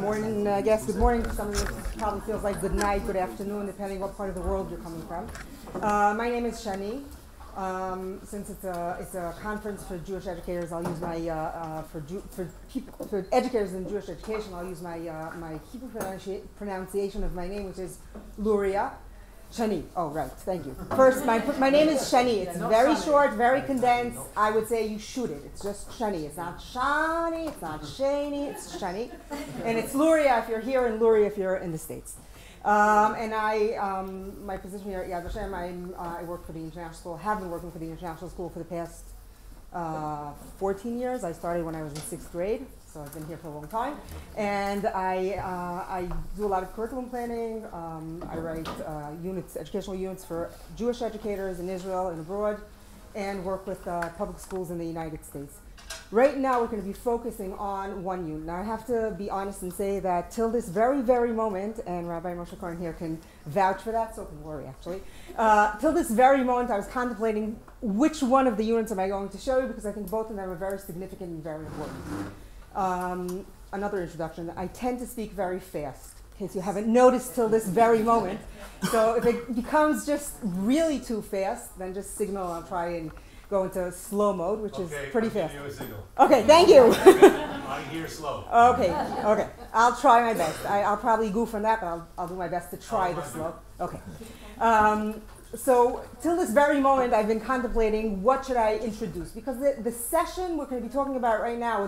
morning, I guess. Good morning. Some of you probably feels like good night, good afternoon, depending what part of the world you're coming from. My name is Shani. Since it's a conference for Jewish educators, I'll use my for educators in Jewish education. I'll use my Hebrew pronunciation of my name, which is Lourie. Shani. Oh, right. Thank you. First, my name is Shani. It's very short, very condensed. I would say you shoot it. It's just Shani. It's not Shani. It's not Shani. It's Shani. And it's Lourie if you're here, and Lourie if you're in the States. And my position here at Yad Vashem, I work for the International School. Have been working for the International School for the past 14 years. I started when I was in 6th grade. So I've been here for a long time, and I do a lot of curriculum planning. I write educational units for Jewish educators in Israel and abroad, and work with public schools in the United States. Right now we're going to be focusing on one unit. Now I have to be honest and say that till this very, very moment, and Rabbi Moshe Cohn here can vouch for that, so can Lourie actually, till this very moment I was contemplating which one of the units am I going to show you, because I think both of them are very significant and very important. Another introduction, I tend to speak very fast, in case you haven't noticed till this very moment. So if it becomes just really too fast, then just signal. I'll try and go into slow mode, which is pretty fast. Okay, thank you. I hear slow. Okay. I'll try my best. I'll probably goof on that, but I'll do my best to try the slow. Okay. So till this very moment, I've been contemplating what should I introduce, because the session we're going to be talking about right now,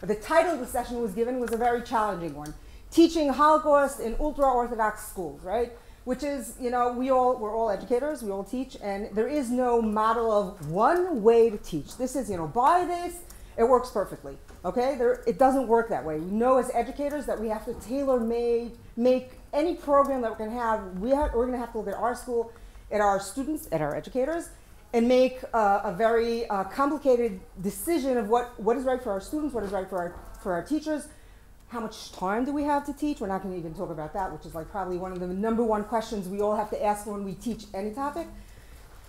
the title of the session was given was a very challenging one. Teaching Holocaust in Ultra-Orthodox schools, right? Which is, we're all educators, we all teach, and there is no model of one way to teach. This is, by this, it works perfectly, okay? It doesn't work that way. We know as educators that we have to make any program that we're going to have, we're going to have to look at our school, at our students, at our educators, and make a very complicated decision of what is right for our students, what is right for our teachers, how much time do we have to teach? We're not going to even talk about that, which is like probably one of the number one questions we all have to ask when we teach any topic.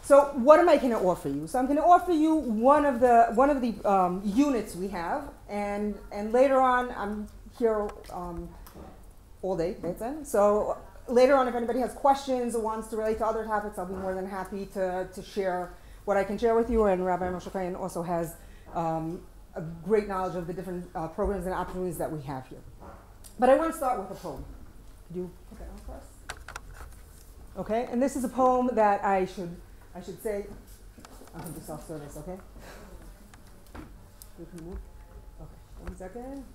So what am I going to offer you? So I'm going to offer you one of the units we have, and later on I'm here all day. So later on, if anybody has questions or wants to relate to other topics, I'll be more than happy to share what I can share with you. And Rabbi Moshe Cohn also has a great knowledge of the different programs and opportunities that we have here. But I want to start with a poem. Could you put that on for us? Okay, and this is a poem that I should say. I'll do self-service, okay? You can move. Okay, 1 second.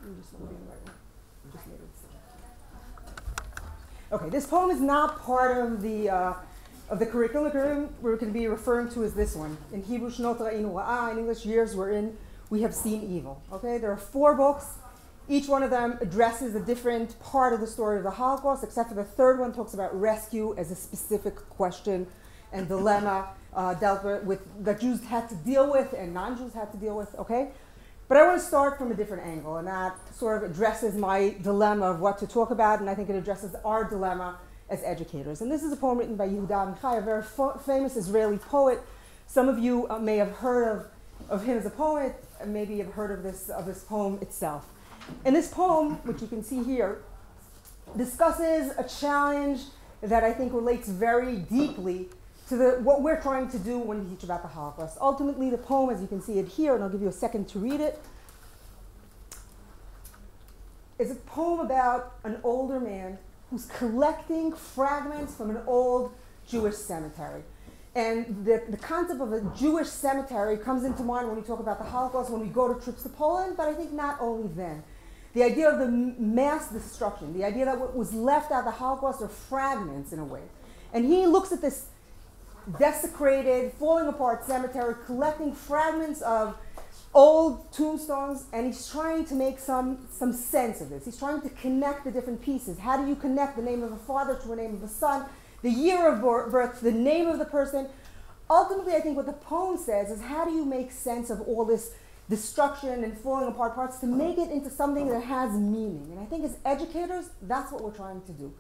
You just want to be in the right one. You just made it. Okay, this poem is not part of the curriculum. The curriculum we're going to be referring to is this one. In Hebrew, Shnot Ra'inu Ra'a, in English, years wherein we have seen evil. Okay, there are 4 books. Each one of them addresses a different part of the story of the Holocaust, except for the 3rd one talks about rescue as a specific question and dilemma dealt with that Jews had to deal with and non-Jews had to deal with. Okay. But I want to start from a different angle, and that sort of addresses my dilemma of what to talk about, and I think it addresses our dilemma as educators. And this is a poem written by Yehuda Amichai, a very famous Israeli poet. Some of you may have heard of him as a poet, and maybe have heard of this poem itself. And this poem, which you can see here, discusses a challenge that I think relates very deeply to what we're trying to do when we teach about the Holocaust. Ultimately, the poem, as you can see it here, and I'll give you a second to read it, is a poem about an older man who's collecting fragments from an old Jewish cemetery. And the concept of a Jewish cemetery comes into mind when we talk about the Holocaust, when we go to trips to Poland, but I think not only then. The idea of the mass destruction, the idea that what was left out of the Holocaust are fragments in a way. And he looks at this desecrated, falling apart cemetery, collecting fragments of old tombstones, and he's trying to make some sense of this. He's trying to connect the different pieces. How do you connect the name of a father to a name of a son, the year of birth to the name of the person? Ultimately, I think what the poem says is, how do you make sense of all this destruction and falling apart parts to make it into something that has meaning? And I think as educators, that's what we're trying to do.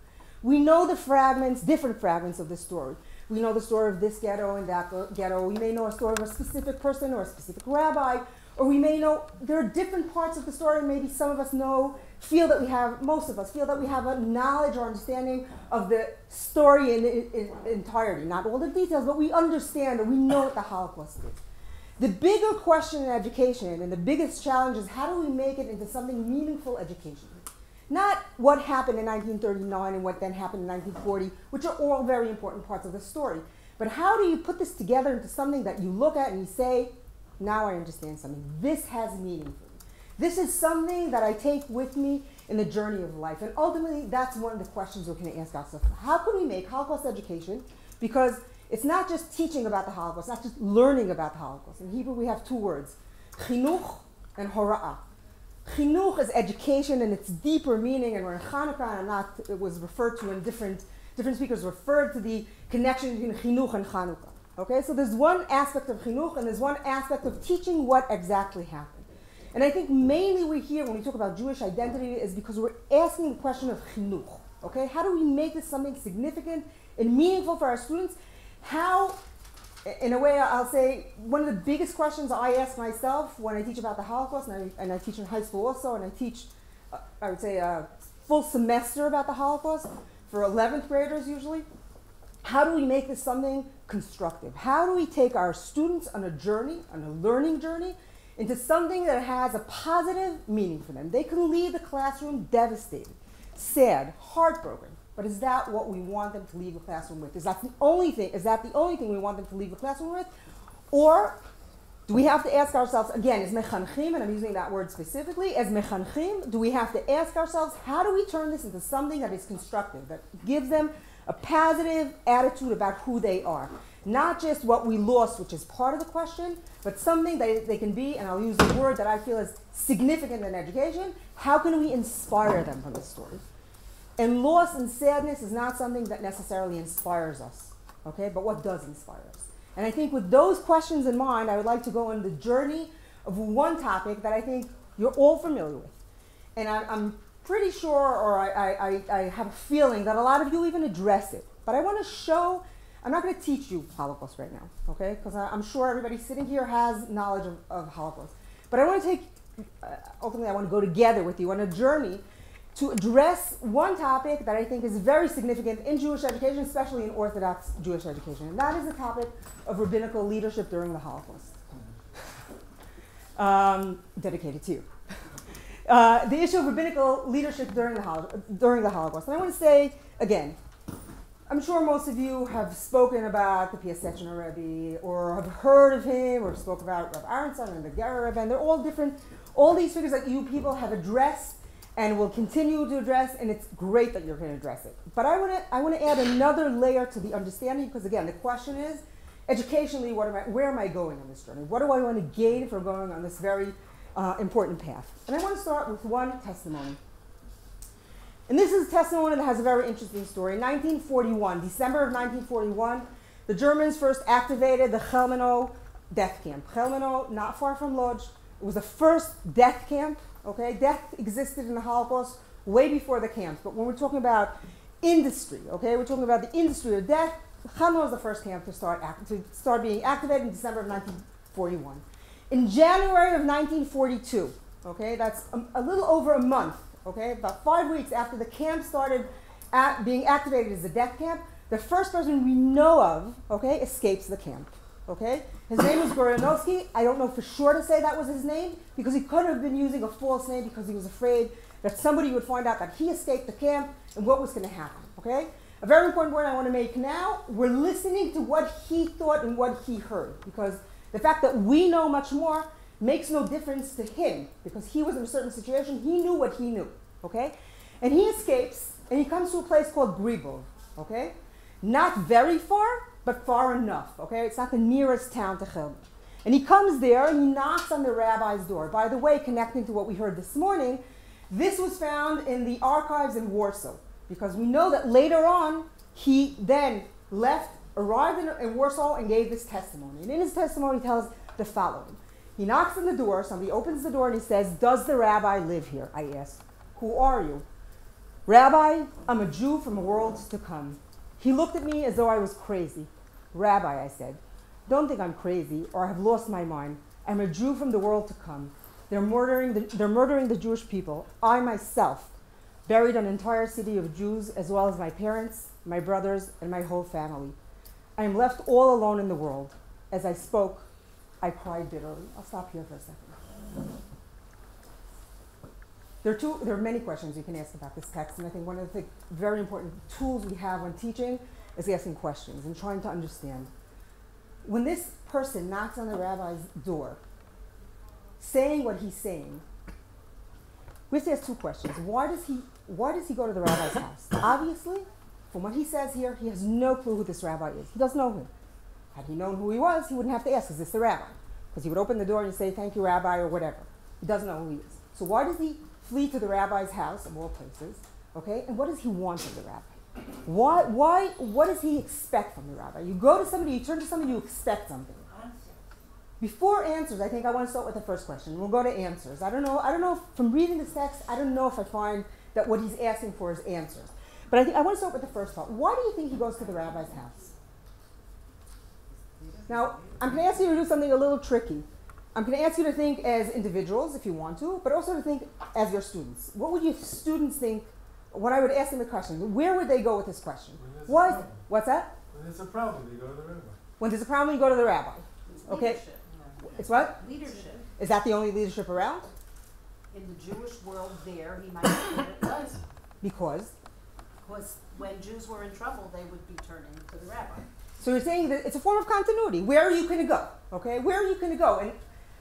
We know the fragments, different fragments of the story. We know the story of this ghetto and that ghetto. We may know a story of a specific person or a specific rabbi or we may know there are different parts of the story. Maybe some of us most of us feel that we have a knowledge or understanding of the story in entirety. Not all the details, but we understand or we know what the Holocaust is. The bigger question in education and the biggest challenge is how do we make it into something meaningful education? Not what happened in 1939 and what then happened in 1940, which are all very important parts of the story. But how do you put this together into something that you look at and you say, now I understand something. This has meaning for me. This is something that I take with me in the journey of life. And ultimately, that's one of the questions we're going to ask ourselves. How can we make Holocaust education? Because it's not just teaching about the Holocaust, not just learning about the Holocaust. In Hebrew, we have two words, chinuch and hora'ah. Chinuch is education and its deeper meaning, and we're in Hanukkah, and it was referred to in different speakers referred to the connection between chinuch and Hanukkah. Okay, so there's one aspect of chinuch and there's one aspect of teaching what exactly happened. And I think mainly we're here when we talk about Jewish identity is because we're asking the question of chinuch. Okay, how do we make this something significant and meaningful for our students? How, in a way, I'll say one of the biggest questions I ask myself when I teach about the Holocaust, and I teach in high school also, and I teach, I would say, a full semester about the Holocaust for 11th graders usually. How do we make this something constructive? How do we take our students on a journey, on a learning journey, into something that has a positive meaning for them? They can leave the classroom devastated, sad, heartbroken. But is that what we want them to leave the classroom with? Is that the only thing we want them to leave the classroom with? Or do we have to ask ourselves, again, as mechanchim, and I'm using that word specifically, as mechanchim, do we have to ask ourselves, how do we turn this into something that is constructive, that gives them a positive attitude about who they are? Not just what we lost, which is part of the question, but something that they can be, and I'll use the word that I feel is significant in education. How can we inspire them from this story? And loss and sadness is not something that necessarily inspires us, okay? But what does inspire us? And I think with those questions in mind, I would like to go on the journey of one topic that I think you're all familiar with. And I'm pretty sure, or I have a feeling that a lot of you even address it. But I want to show, I'm not going to teach you Holocaust right now, okay? Because I'm sure everybody sitting here has knowledge of Holocaust. But I want to take, ultimately I want to go together with you on a journey to address one topic that I think is very significant in Jewish education, especially in Orthodox Jewish education. And that is the topic of rabbinical leadership during the Holocaust. Dedicated to you. The issue of rabbinical leadership during the Holocaust. And I want to say, again, I'm sure most of you have spoken about the Piaseczner Rabbi, or have heard of him, or spoke about Rav Aronson and the Gera Rabbi, and they're all different, all these figures that you people have addressed and will continue to address, and it's great that you're going to address it. But I want to add another layer to the understanding, because again, the question is, educationally, where am I going on this journey? What do I want to gain from going on this very important path? And I want to start with one testimony. And this is a testimony that has a very interesting story. In 1941, December of 1941, the Germans first activated the Chelmeno death camp. Chelmeno, not far from Lodz. It was the first death camp. Okay, death existed in the Holocaust way before the camps. But when we're talking about industry, okay, we're talking about the industry of death. Chelmeno was the first camp to start being activated in December of 1941. In January of 1942, okay, that's a little over a month, okay, about 5 weeks after the camp started being activated as a death camp, the first person we know of, okay, escapes the camp. Okay, his name was Goranovsky. I don't know for sure to say that was his name, because he could have been using a false name because he was afraid that somebody would find out that he escaped the camp and what was going to happen. Okay, a very important point I want to make now, we're listening to what he thought and what he heard, because the fact that we know much more makes no difference to him, because he was in a certain situation, he knew what he knew. Okay, and he escapes and he comes to a place called Gribov. Okay, not very far, but far enough, okay? It's not the nearest town to Chelmeno. And he comes there and he knocks on the rabbi's door. By the way, connecting to what we heard this morning, this was found in the archives in Warsaw, because we know that later on, he then arrived in Warsaw and gave this testimony. And in his testimony, he tells the following. He knocks on the door, somebody opens the door and he says, "Does the rabbi live here?" I ask, "Who are you?" "Rabbi, I'm a Jew from worlds to come." He looked at me as though I was crazy. "Rabbi," I said, "don't think I'm crazy or I have lost my mind. I'm a Jew from the world to come. They're murdering the Jewish people. I myself buried an entire city of Jews, as well as my parents, my brothers, and my whole family. I am left all alone in the world. As I spoke, I cried bitterly. I'll stop here for a second. There are many questions you can ask about this text, and I think one of the very important tools we have when teaching is asking questions and trying to understand. When this person knocks on the rabbi's door, saying what he's saying, we have to ask two questions. Why does he go to the rabbi's house? Obviously, from what he says here, he has no clue who this rabbi is. He doesn't know him. Had he known who he was, he wouldn't have to ask, is this the rabbi? Because he would open the door and say, thank you, rabbi, or whatever. He doesn't know who he is. So why does he flee to the rabbi's house, of all places? Okay, and what does he want of the rabbi? What does he expect from the rabbi? You go to somebody, you turn to somebody, you expect something. Before answers, I think I want to start with the first question. We'll go to answers. I don't know, from reading this text, I don't know if I find that what he's asking for is answers. But I want to start with the first part. Why do you think he goes to the rabbi's house? Now, I'm going to ask you to do something a little tricky. I'm going to ask you to think as individuals, if you want to, but also to think as your students. What would your students think when I would ask them the question? Where would they go with this question? What's that? When there's a problem, you go to the rabbi. When there's a problem, you go to the rabbi. Okay. Leadership. It's what? Leadership. Is that the only leadership around? In the Jewish world there, he might say that it was. Because when Jews were in trouble, they would be turning to the rabbi. So you're saying that it's a form of continuity. Where are you going to go? Okay, where are you going to go? And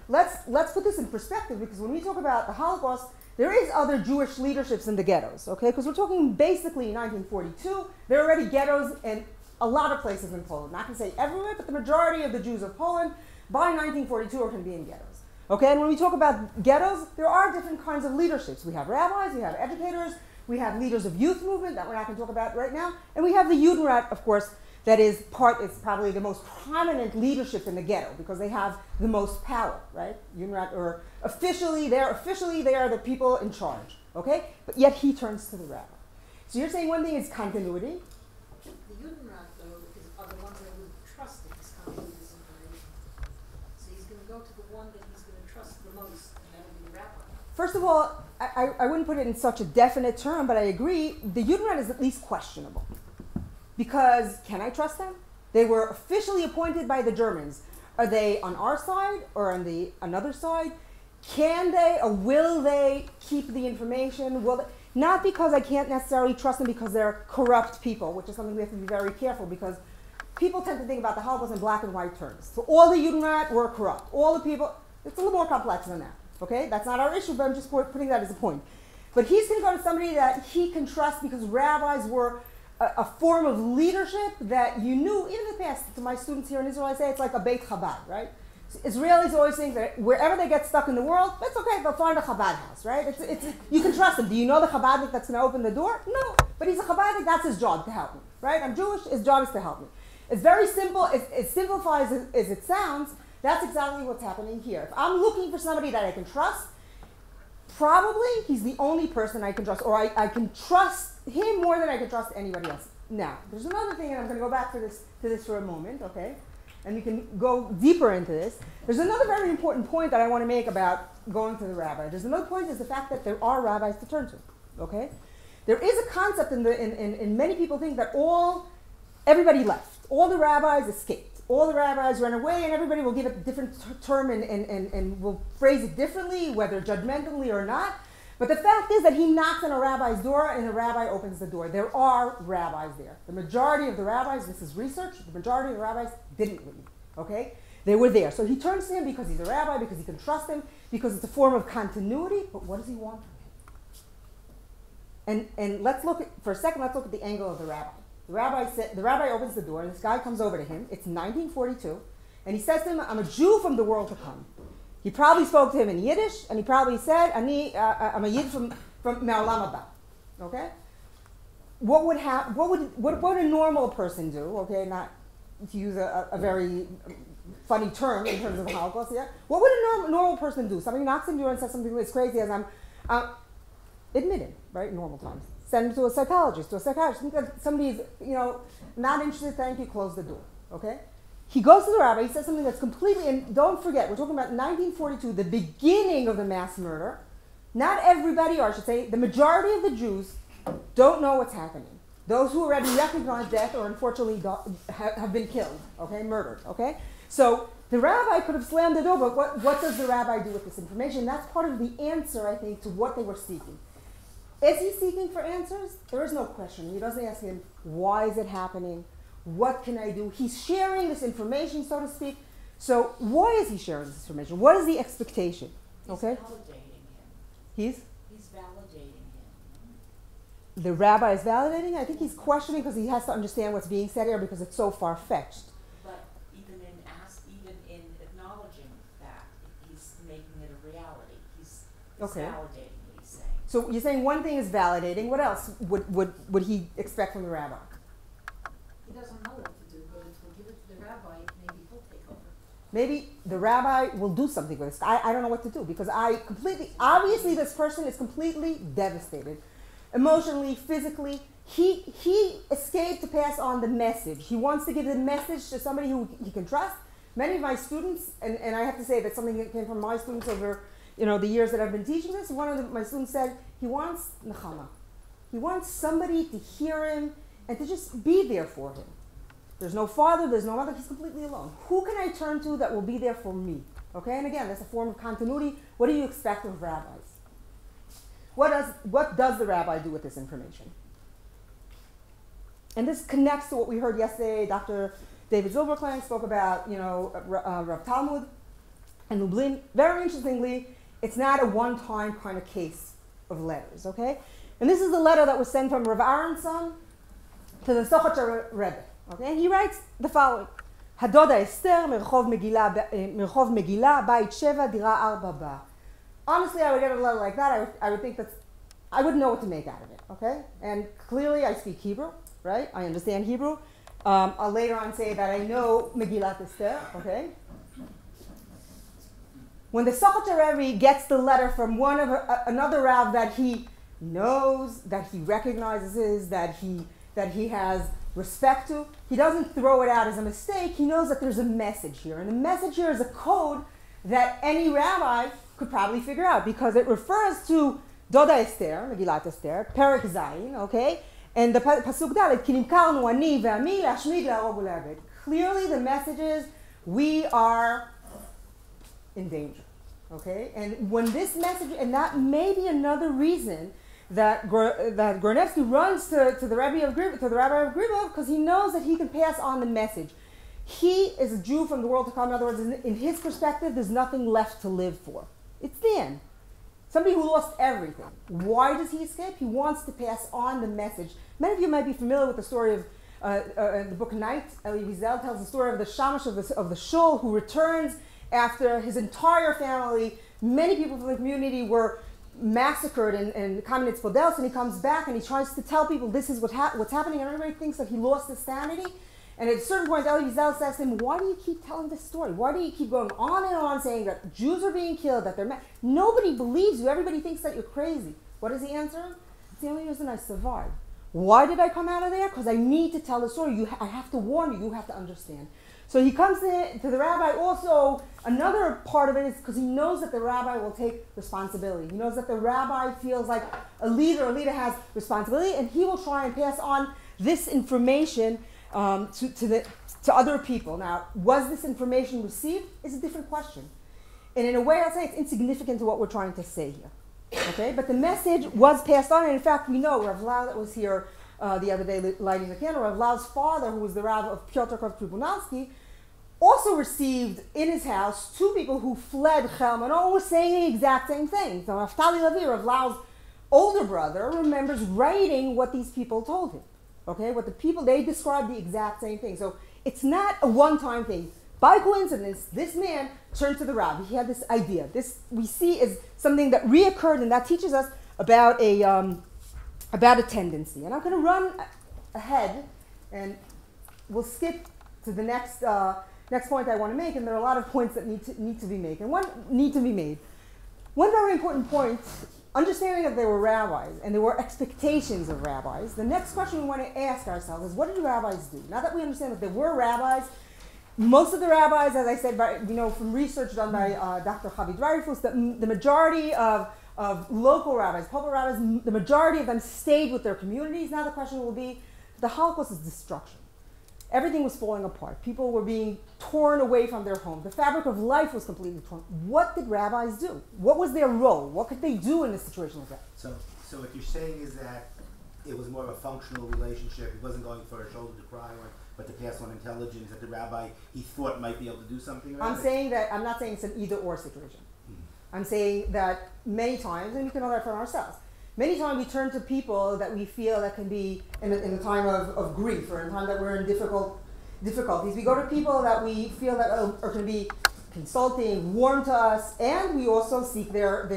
let's put this in perspective, because when we talk about the Holocaust, there is other Jewish leaderships in the ghettos. Okay, because we're talking basically 1942. There are already ghettos in a lot of places in Poland. Not going to say everywhere, but the majority of the Jews of Poland by 1942 are going to be in ghettos. Okay, and when we talk about ghettos, there are different kinds of leaderships. We have rabbis, we have educators, we have leaders of youth movement that we're not going to talk about right now, and we have the Judenrat, of course. That is probably the most prominent leadership in the ghetto because they have the most power, right? Or officially they are the people in charge, okay? But yet he turns to the rabbi. So you're saying one thing is continuity. The Judenrat, though, are the ones that would trust in this continuity, this information. So he's going to go to the one that he's going to trust the most, and that will be the rabbi. First of all, I wouldn't put it in such a definite term, but I agree. The Judenrat is at least questionable. Because can I trust them? They were officially appointed by the Germans. Are they on our side or on the another side? Can they or will they keep the information? Not because I can't necessarily trust them because they're corrupt people, which is something we have to be very careful because people tend to think about the Holocaust in black and white terms. So all the Judenrat were corrupt. All the people, it's a little more complex than that. Okay, that's not our issue, but I'm just putting that as a point. But he's going to go to somebody that he can trust because rabbis were a form of leadership that you knew, even in the past, to my students here in Israel, I say it's like a Beit Chabad, right? So Israelis always think that wherever they get stuck in the world, it's okay, they'll find a Chabad house, right? You can trust them. Do you know the Chabadnik that's going to open the door? No, but he's a Chabadnik, that's his job, to help me, right? I'm Jewish, his job is to help me. It's very simple, as simplified as it sounds, that's exactly what's happening here. If I'm looking for somebody that I can trust, probably he's the only person I can trust, or I can trust him more than I can trust anybody else. Now, there's another thing, and I'm going to go back to this for a moment, okay? And we can go deeper into this. There's another very important point that I want to make about going to the rabbi. There's another point is the fact that there are rabbis to turn to, okay? There is a concept in many people think that everybody left. All the rabbis escaped. All the rabbis ran away, and everybody will give it a different term and will phrase it differently, whether judgmentally or not. But the fact is that he knocks on a rabbi's door and the rabbi opens the door. There are rabbis there. The majority of the rabbis, this is research, the majority of the rabbis didn't leave, okay? They were there. So he turns to him because he's a rabbi, because he can trust him, because it's a form of continuity. But what does he want from him? And for a second, let's look at the angle of the rabbi. The rabbi opens the door and this guy comes over to him. It's 1942. And he says to him, I'm a Jew from the world to come. He probably spoke to him in Yiddish, and he probably said, I'm a Yid from Me'olam Haba. Okay? What would a normal person do? Okay, not to use a very funny term in terms of the Holocaust. Yeah. What would a normal person do? Somebody knocks on the door and says something as crazy as admit it, right? In normal times. Send him to a psychologist, to a psychiatrist. Think that somebody's, not interested. Thank you. Close the door. Okay. he goes to the rabbi, he says something that's completely, and don't forget, we're talking about 1942, the beginning of the mass murder. Not everybody, or I should say, the majority of the Jews don't know what's happening. Those who already recognize death or unfortunately have been killed, okay, murdered, okay? So the rabbi could have slammed the door, but what does the rabbi do with this information? That's part of the answer, I think, to what they were seeking. Is he seeking for answers? There is no question. He doesn't ask him, why is it happening? What can I do? He's sharing this information, so to speak. So why is he sharing this information? What is the expectation? Okay? He's validating him. He's Validating him. the rabbi is validating. I think he's questioning because he has to understand what's being said here because it's so far-fetched. But even in acknowledging that, he's making it a reality. He's Okay. validating what he's saying. So you're saying one thing is validating. What else would he expect from the rabbi? He doesn't know what to do, but if we give it to the rabbi, maybe he'll take over. Maybe the rabbi will do something with this. I don't know what to do because obviously this person is completely devastated. Emotionally, physically. He escaped to pass on the message. He wants to give the message to somebody who he can trust. Many of my students, and I have to say that's something that came from my students over the years that I've been teaching this. One of my students said he wants nechama. He wants somebody to hear him and to just be there for him. There's no father, there's no mother, he's completely alone. Who can I turn to that will be there for me? Okay, and again, that's a form of continuity. What do you expect of rabbis? What does the rabbi do with this information? And this connects to what we heard yesterday. Dr. David Zilberklang spoke about, Rav Talmud and Lublin. Very interestingly, it's not a one-time kind of case of letters, okay? And this is the letter that was sent from Rav Aaron's son to the Sochacher Rebbe, okay? And he writes the following: Hadoda Esther, Merchov Megillah, Bait Sheva, Dira Arba Ba. Honestly, I would get a letter like that. I would think I wouldn't know what to make out of it, okay? And clearly, I speak Hebrew, right? I understand Hebrew. I'll later on say that I know Megillat Esther, okay? When the Sochacher Rebbe gets the letter from another Rav that he knows, that he recognizes, that he has respect to, he doesn't throw it out as a mistake. He knows that there's a message here. And the message here is a code that any rabbi could probably figure out because it refers to Doda Esther, Megillat Esther, Perek Zayin, okay? And the Pasuk Dalet, Ki nimkarnu ani ve'ami lashmid la'arog u'le'aved. Clearly the message is we are in danger, okay? And when this message, and that may be another reason that Gornevsky runs to the Rabbi of Gribov because he knows that he can pass on the message. He is a Jew from the world to come. In other words, in his perspective, there's nothing left to live for. It's the end. Somebody who lost everything. Why does he escape? He wants to pass on the message. Many of you might be familiar with the story of the book Night. Elie Wiesel tells the story of the shamash of the shul who returns after his entire family, many people from the community were massacred in Kamenetz Podels, and he comes back and he tries to tell people this is what's happening, and everybody thinks that he lost his sanity. And at a certain point, Elie Wiesel says to him, why do you keep telling this story? Why do you keep going on and on saying that Jews are being killed, that they're nobody believes you, everybody thinks that you're crazy. What does he answer? It's the only reason I survived. Why did I come out of there? Because I need to tell the story. I have to warn you. You have to understand. So he comes to the rabbi. Also, another part of it is because he knows that the rabbi will take responsibility. He knows that the rabbi feels like a leader has responsibility, and he will try and pass on this information to other people. Now, was this information received? Is a different question. And in a way, I'll say it's insignificant to what we're trying to say here. Okay, but the message was passed on, and in fact, we know Rav Lau that was here the other day lighting the candle. Rav Lau's father, who was the Rav of Piotr Tribunalski, also received in his house two people who fled Chelm, and all were saying the exact same thing. So Naftali Levi, Rav Lau's older brother, remembers writing what these people told him. Okay, what the people, they described the exact same thing. So it's not a one-time thing. By coincidence, this man turned to the rabbi. He had this idea. This we see is something that reoccurred, and that teaches us about a tendency. And I'm going to run ahead, and we'll skip to the next point I want to make. And there are a lot of points that need to be made. And one very important point. Understanding that there were rabbis and there were expectations of rabbis. The next question we want to ask ourselves is, what did rabbis do? Now that we understand that there were rabbis, Most of the rabbis, as I said, from research done by Dr. Javi Dreyfus, the majority of local rabbis, public rabbis, the majority of them stayed with their communities. Now the question will be, the Holocaust is destruction. Everything was falling apart. People were being torn away from their home. The fabric of life was completely torn. What did rabbis do? What was their role? What could they do in a situation like that? So what you're saying is that it was more of a functional relationship. He wasn't going for a shoulder to cry on, but to pass on intelligence that the rabbi he thought might be able to do something about it? I'm not saying it's an either-or situation. I'm saying that many times, and we can know that from ourselves, many times we turn to people that we feel that can be in a time of grief or in a time that we're in difficulties. We go to people that we feel that are going to be consulting, warm to us, and we also seek their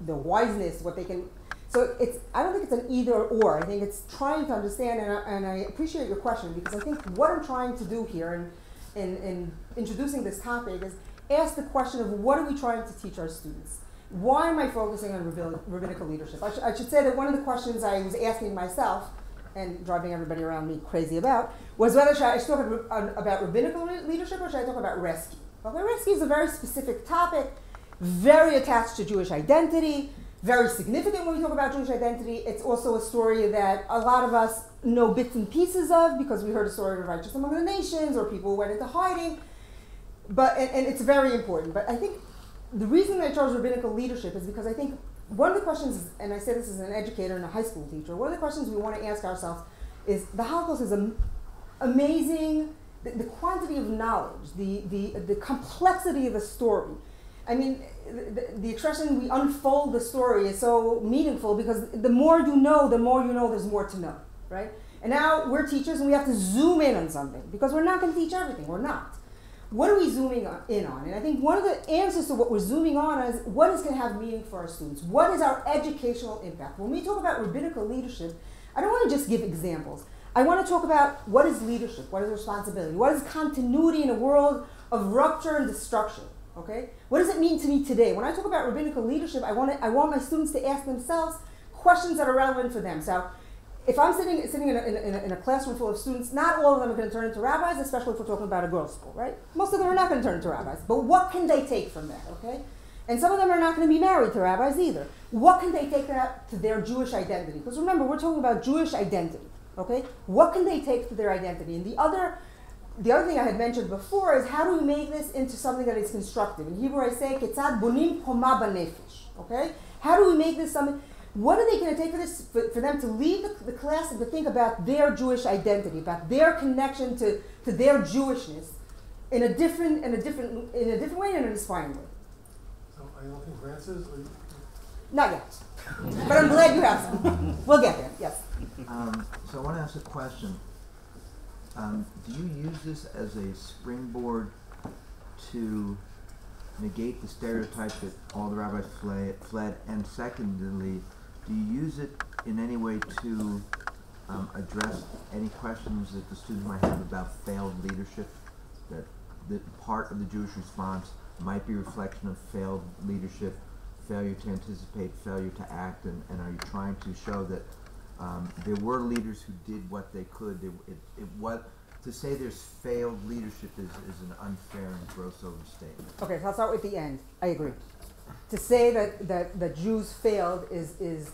wiseness, what they can. So I don't think it's an either or. I think it's trying to understand, and I appreciate your question, because I think what I'm trying to do here in introducing this topic is ask the question of what are we trying to teach our students? Why am I focusing on rabbinical leadership? I should say that one of the questions I was asking myself and driving everybody around me crazy about was whether I should talk about rabbinical leadership or should I talk about rescue? Okay, rescue is a very specific topic, very attached to Jewish identity, very significant when we talk about Jewish identity. It's also a story that a lot of us know bits and pieces of because we heard a story of Righteous Among the Nations or people who went into hiding. And it's very important. But I think the reason I chose rabbinical leadership is because I think one of the questions, and I say this as an educator and a high school teacher, one of the questions we want to ask ourselves is the Holocaust is amazing, the quantity of knowledge, the complexity of the story. I mean, the expression we unfold the story is so meaningful because the more you know there's more to know, right? And now we're teachers and we have to zoom in on something because we're not going to teach everything, we're not. What are we zooming in on? And I think one of the answers to what we're zooming on is what is going to have meaning for our students? What is our educational impact? When we talk about rabbinical leadership, I don't want to just give examples. I want to talk about what is leadership, what is responsibility, what is continuity in a world of rupture and destruction, okay? What does it mean to me today? When I talk about rabbinical leadership, I want my students to ask themselves questions that are relevant for them. So if I'm sitting in a classroom full of students, not all of them are going to turn into rabbis, especially if we're talking about a girls' school, right? Most of them are not going to turn into rabbis. But what can they take from that, okay? And some of them are not going to be married to rabbis either. What can they take that to their Jewish identity? Because remember, we're talking about Jewish identity, okay? What can they take to their identity? And the other thing I had mentioned before is how do we make this into something that is constructive? In Hebrew I say, Ketzad bonim koma banefesh, okay? How do we make this something? What are they going to take for them to leave the class and to think about their Jewish identity, about their connection to their Jewishness in a different way and in an inspiring way? So are you looking for answers? Not yet, but I'm glad you have some. We'll get there. Yes. So I want to ask a question. Do you use this as a springboard to negate the stereotype that all the rabbis fled? And secondly, do you use it in any way to address any questions that the students might have about failed leadership? That part of the Jewish response might be a reflection of failed leadership, failure to anticipate, failure to act, and are you trying to show that there were leaders who did what they could? To say there's failed leadership is an unfair and gross overstatement. Okay, so I'll start with the end. I agree. To say that Jews failed is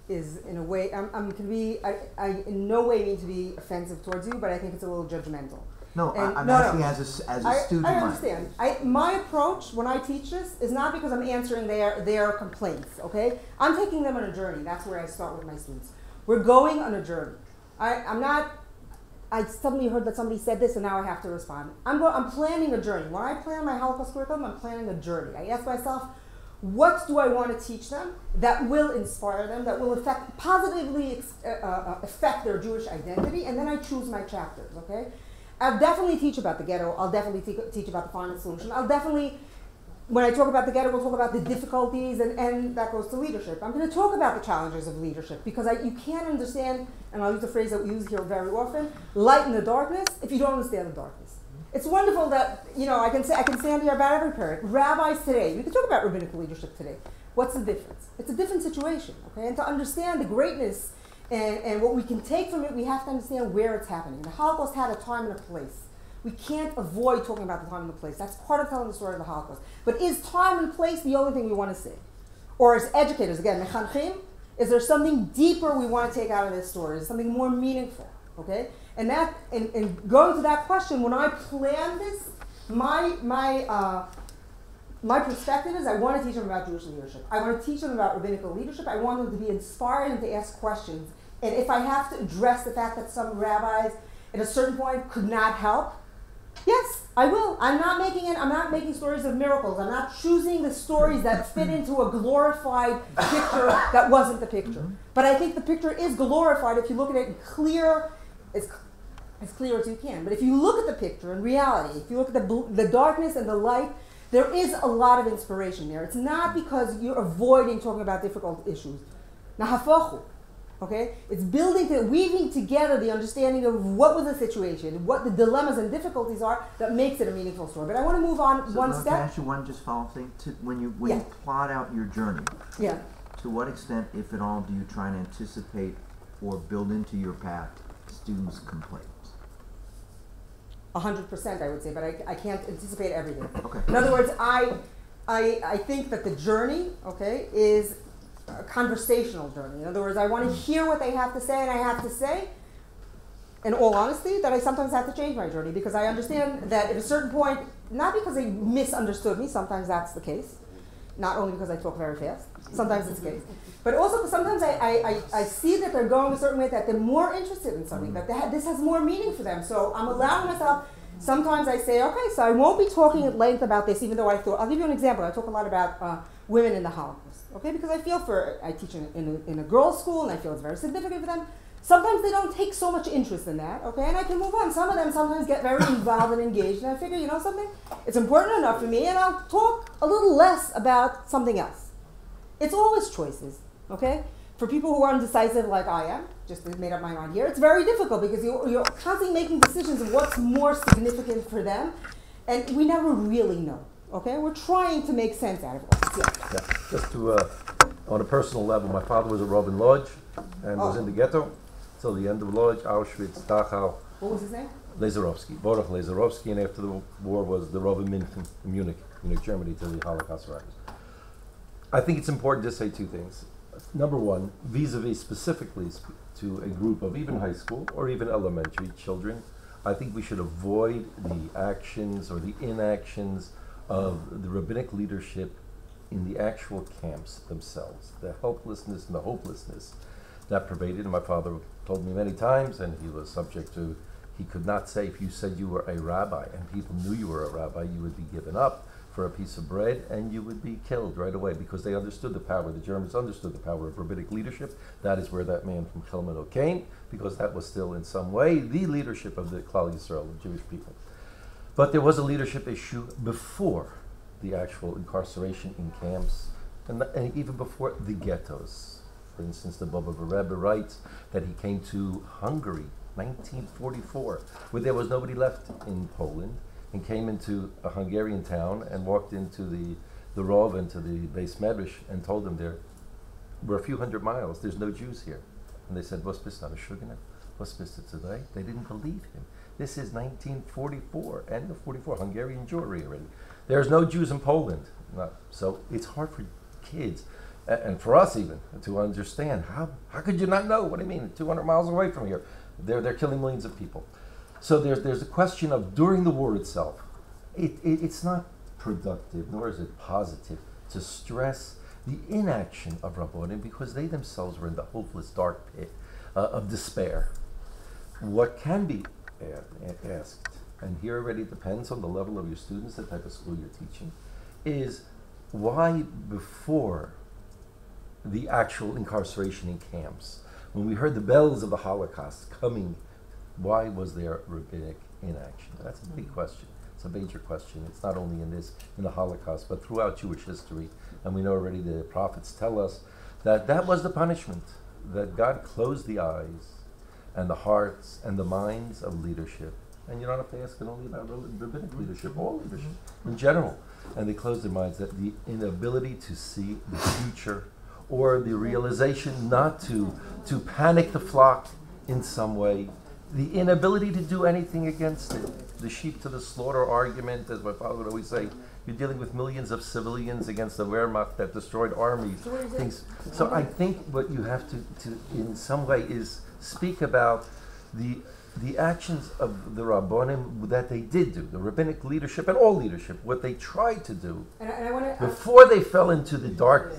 in a way, I in no way mean to be offensive towards you, but I think it's a little judgmental. No, I'm asking as a student. I understand. My approach when I teach this is not because I'm answering their complaints, okay? I'm taking them on a journey. That's where I start with my students. We're going on a journey. I suddenly heard that somebody said this and now I have to respond. I'm planning a journey. When I plan my Holocaust curriculum, I'm planning a journey. I ask myself, what do I want to teach them that will inspire them, that will positively affect their Jewish identity, and then I choose my chapters, okay? I'll definitely teach about the ghetto. I'll definitely teach about the final solution. When I talk about the ghetto, we'll talk about the difficulties, and that goes to leadership. I'm going to talk about the challenges of leadership because you can't understand, and I'll use the phrase that we use here very often, light in the darkness, if you don't understand the darkness. It's wonderful that, I can stand here about every period. Rabbis today, we can talk about rabbinical leadership today. What's the difference? It's a different situation, okay? And to understand the greatness and what we can take from it, we have to understand where it's happening. The Holocaust had a time and a place. We can't avoid talking about the time and the place. That's part of telling the story of the Holocaust. But is time and place the only thing we want to say? Or as educators, again, mechanchim, is there something deeper we want to take out of this story? Is something more meaningful? Okay? And that, and going to that question, when I plan this, my perspective is I want to teach them about Jewish leadership. I want to teach them about rabbinical leadership. I want them to be inspired and to ask questions. And if I have to address the fact that some rabbis at a certain point could not help, yes, I will. I'm not making stories of miracles. I'm not choosing the stories that fit into a glorified picture that wasn't the picture. But I think the picture is glorified if you look at it as clear as you can. But if you look at the picture in reality, if you look at the darkness and the light, there is a lot of inspiration there. It's not because you're avoiding talking about difficult issues. Nahafachu. Okay? It's weaving together the understanding of what was the situation, what the dilemmas and difficulties are that makes it a meaningful story. But I want to move on one step. Can I ask you one just follow-up thing? When you plot out your journey, to what extent, if at all, do you try and anticipate or build into your path students' complaints? 100%, I would say, but I can't anticipate everything. Okay. In other words, I think that the journey, okay, is a conversational journey. In other words, I want to hear what they have to say, and I have to say, in all honesty, that I sometimes have to change my journey because I understand that at a certain point, not because they misunderstood me, sometimes that's the case, not only because I talk very fast, sometimes it's the case, but also because sometimes I see that they're going a certain way, that they're more interested in something, that this has more meaning for them. So I'm allowing myself, sometimes I say, okay, so I won't be talking at length about this, even though I'll give you an example. I talk a lot about women in the Holocaust, okay, because I teach in a girls' school, and I feel it's very significant for them. Sometimes they don't take so much interest in that, okay, and I can move on. Some of them sometimes get very involved and engaged, and I figure, you know something? It's important enough for me, and I'll talk a little less about something else. It's always choices, okay? For people who are indecisive like I am, just made up my mind here, it's very difficult because you're constantly making decisions of what's more significant for them, and we never really know, okay? We're trying to make sense out of it. Yeah, just to, on a personal level, my father was a Rav in Lodz and was in the ghetto till the end of Lodz, Auschwitz, Dachau. What was his name? Lazarovsky, Baruch Lazarovsky, and after the war was the Rav in Munich, Germany, till the Holocaust survivors. I think it's important to say two things. Number one, vis-a-vis specifically to a group of even high school or even elementary children, I think we should avoid the actions or the inactions of the rabbinic leadership in the actual camps themselves, the helplessness and the hopelessness that pervaded. And my father told me many times, and he was subject to, he could not say, if you said you were a rabbi and people knew you were a rabbi, you would be given up for a piece of bread and you would be killed right away, because they understood the power, the Germans understood the power of rabbinic leadership. That is where that man from Cohn came, because that was still in some way the leadership of the Klal Yisrael, the Jewish people. But there was a leadership issue before the actual incarceration in camps, and even before the ghettos. For instance, the Baba Rebbe writes that he came to Hungary, 1944, where there was nobody left in Poland, and came into a Hungarian town and walked into the Rov, into the Beis Medrash, and told them we're a few hundred miles, there's no Jews here. And they said, "Was bist du Shugener? Was bist du today?" They didn't believe him. This is 1944, end of 44, Hungarian Jewry already. There's no Jews in Poland. So it's hard for kids, and for us even, to understand, how could you not know? What do you mean, 200 miles away from here? They're killing millions of people. So there's a question of, during the war itself, it's not productive, nor is it positive, to stress the inaction of Rabbonim, because they themselves were in the hopeless dark pit of despair. What can be asked, and here already depends on the level of your students, the type of school you're teaching, is why before the actual incarceration in camps, when we heard the bells of the Holocaust coming, why was there rabbinic inaction? That's a big question. It's a major question. It's not only in the Holocaust, but throughout Jewish history. And we know already the prophets tell us that was the punishment, that God closed the eyes and the hearts and the minds of leadership. And you don't have to ask it only about rabbinic leadership, all leadership in general. And they closed their minds, that the inability to see the future, or the realization not to panic the flock in some way, the inability to do anything against it. The sheep to the slaughter argument, as my father would always say, you're dealing with millions of civilians against the Wehrmacht that destroyed armies. Things. So I think what you have to in some way is speak about the actions of the Rabbonim that they did do, the rabbinic leadership and all leadership, what they tried to do and I wanna, before they fell into the dark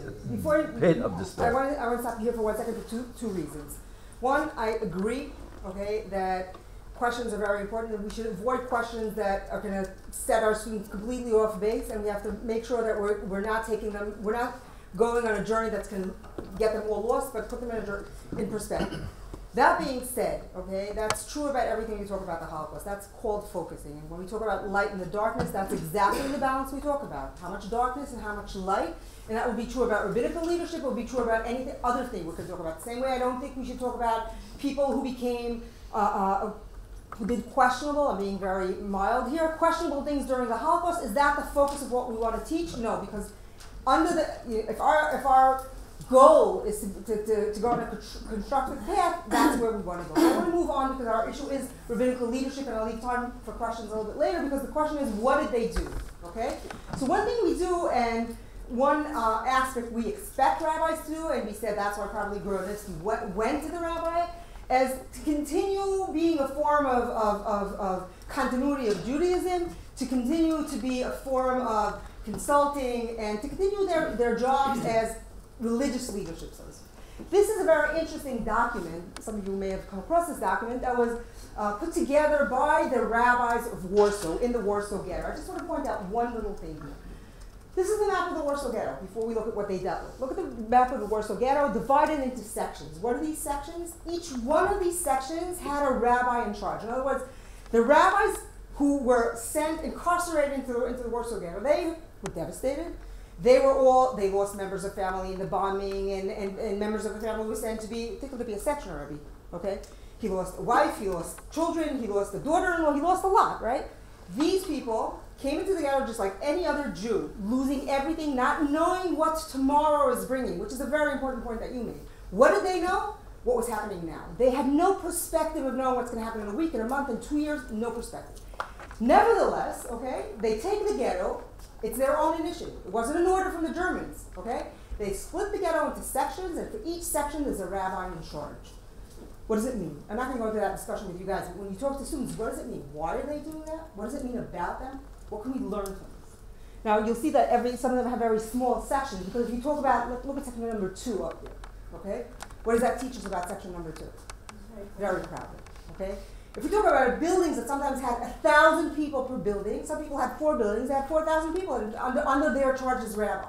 pit of despair. I want to stop you here for 1 second for two reasons. One, I agree, okay, that questions are very important, and we should avoid questions that are going to set our students completely off base, and we have to make sure that we're not taking them, we're not going on a journey that's going to get them all lost, but put them in perspective. That being said, okay, that's true about everything we talk about the Holocaust. That's called focusing. And when we talk about light and the darkness, that's exactly the balance we talk about. How much darkness and how much light. And that would be true about rabbinical leadership. It would be true about any other thing we could talk about. The same way I don't think we should talk about people who became, who did questionable, I'm being very mild here, questionable things during the Holocaust. Is that the focus of what we want to teach? No, because under the, if our goal is to go on a constructive path, that's where we want to go. I want to move on because our issue is rabbinical leadership, and I'll leave time for questions a little bit later, because the question is, what did they do? Okay? So one thing we do, and one aspect we expect rabbis to do, and we said that's why probably Groditsky went to the rabbi, as to continue being a form of continuity of Judaism, to continue to be a form of consulting, and to continue their jobs as religious leadership, so to speak. This is a very interesting document. Some of you may have come across this document that was put together by the rabbis of Warsaw in the Warsaw Ghetto. I just want to point out one little thing here. This is the map of the Warsaw Ghetto before we look at what they dealt with. Look at the map of the Warsaw Ghetto divided into sections. What are these sections? Each one of these sections had a rabbi in charge. In other words, the rabbis who were incarcerated into the Warsaw Ghetto, they were devastated. They lost members of family in the bombing, and members of the family were sent to be a section Rabbi, okay? He lost a wife, he lost children, he lost a daughter-in-law, he lost a lot, right? These people came into the ghetto just like any other Jew, losing everything, not knowing what tomorrow is bringing, which is a very important point that you made. What did they know? What was happening now. They had no perspective of knowing what's going to happen in a week, in a month, in 2 years, no perspective. Nevertheless, okay, they take the ghetto. It's their own initiative. It wasn't an order from the Germans, okay? They split the ghetto into sections, and for each section there's a rabbi in charge. What does it mean? I'm not going to go into that discussion with you guys, but when you talk to students, what does it mean? Why are they doing that? What does it mean about them? What can we learn from this? Now, you'll see that some of them have very small sections, because if you talk about, look at section number 2 up here, okay? What does that teach us about section number 2? Very crowded, okay? If we talk about buildings that sometimes had 1,000 people per building, some people had 4 buildings, they had 4,000 people under their charge as rabbis,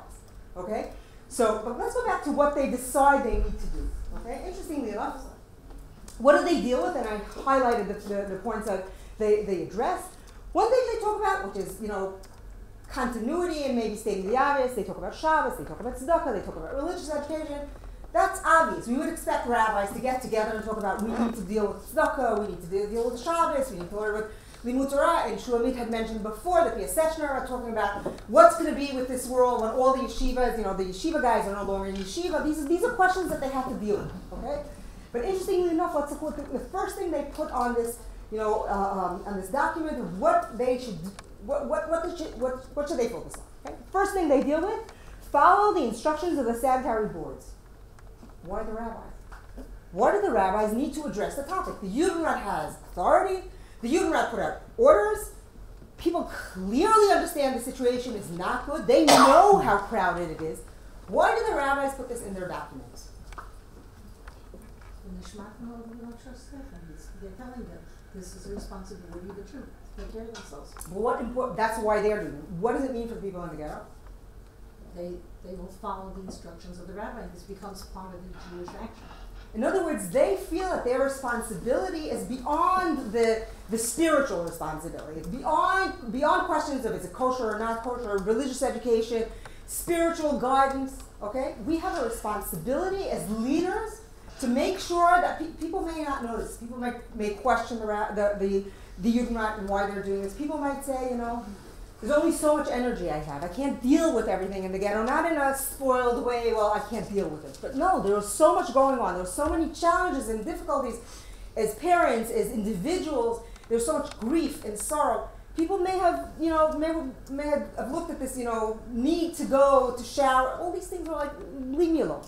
okay? So, but let's go back to what they decide they need to do, okay? Interestingly enough, what do they deal with? And I highlighted the points that they address. One thing they talk about, which is, continuity and maybe stating the obvious, they talk about Shabbos, they talk about tzedakah, they talk about religious education. That's obvious. We would expect rabbis to get together and talk about, we need to deal with tzedakah, we need to deal with Shabbos, we need to learn with limud Torah. And Shulamit had mentioned before that the Sechner are talking about what's going to be with this world when all the yeshivas, the yeshiva guys are no longer in yeshiva. These are questions that they have to deal with, okay? But interestingly enough, let's look at the first thing they put on this, on this document of what they should, what should they focus on? Okay? First thing they deal with, follow the instructions of the sanitary boards. Why the rabbis? Why do the rabbis need to address the topic? The Judenrat has authority. The Judenrat put out orders. People clearly understand the situation is not good. They know how crowded it is. Why do the rabbis put this in their documents? They're telling them this is a responsibility of the Jews. Take care of themselves. That's why they're doing it. What does it mean for people in the ghetto? They will follow the instructions of the rabbi. This becomes part of the Jewish action. In other words, they feel that their responsibility is beyond the spiritual responsibility. It's beyond questions of is it kosher or not kosher, religious education, spiritual guidance. Okay, we have a responsibility as leaders to make sure that people may not notice. People may question the Judenrat and why they're doing this. People might say, there's only so much energy I have. I can't deal with everything in the ghetto, not in a spoiled way, well, I can't deal with it. But no, there was so much going on. There were so many challenges and difficulties as parents, as individuals, there's so much grief and sorrow. People may have, may have looked at this, need to go to shower. All these things are like, leave me alone.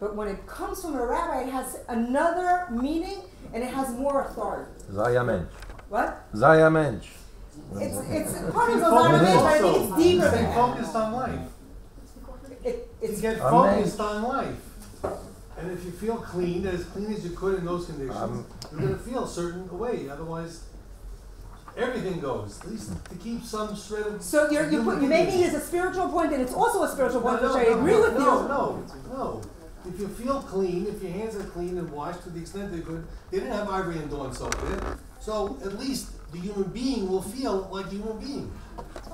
But when it comes from a rabbi, it has another meaning and it has more authority. Zaya mensch. What? Zaya mensch. It's part of Zaya mensch, but I think it's deeper than that. Focused on life. It's get focused on life. And if you feel clean as you could in those conditions, you're going to feel a certain way. Otherwise, everything goes. At least to keep some shred of. So you're making it as a spiritual point, and it's also a spiritual point, which I agree with you. No. If you feel clean, if your hands are clean and washed to the extent they're good, they didn't have ivory and dawn soap in it. So at least the human being will feel like a human being.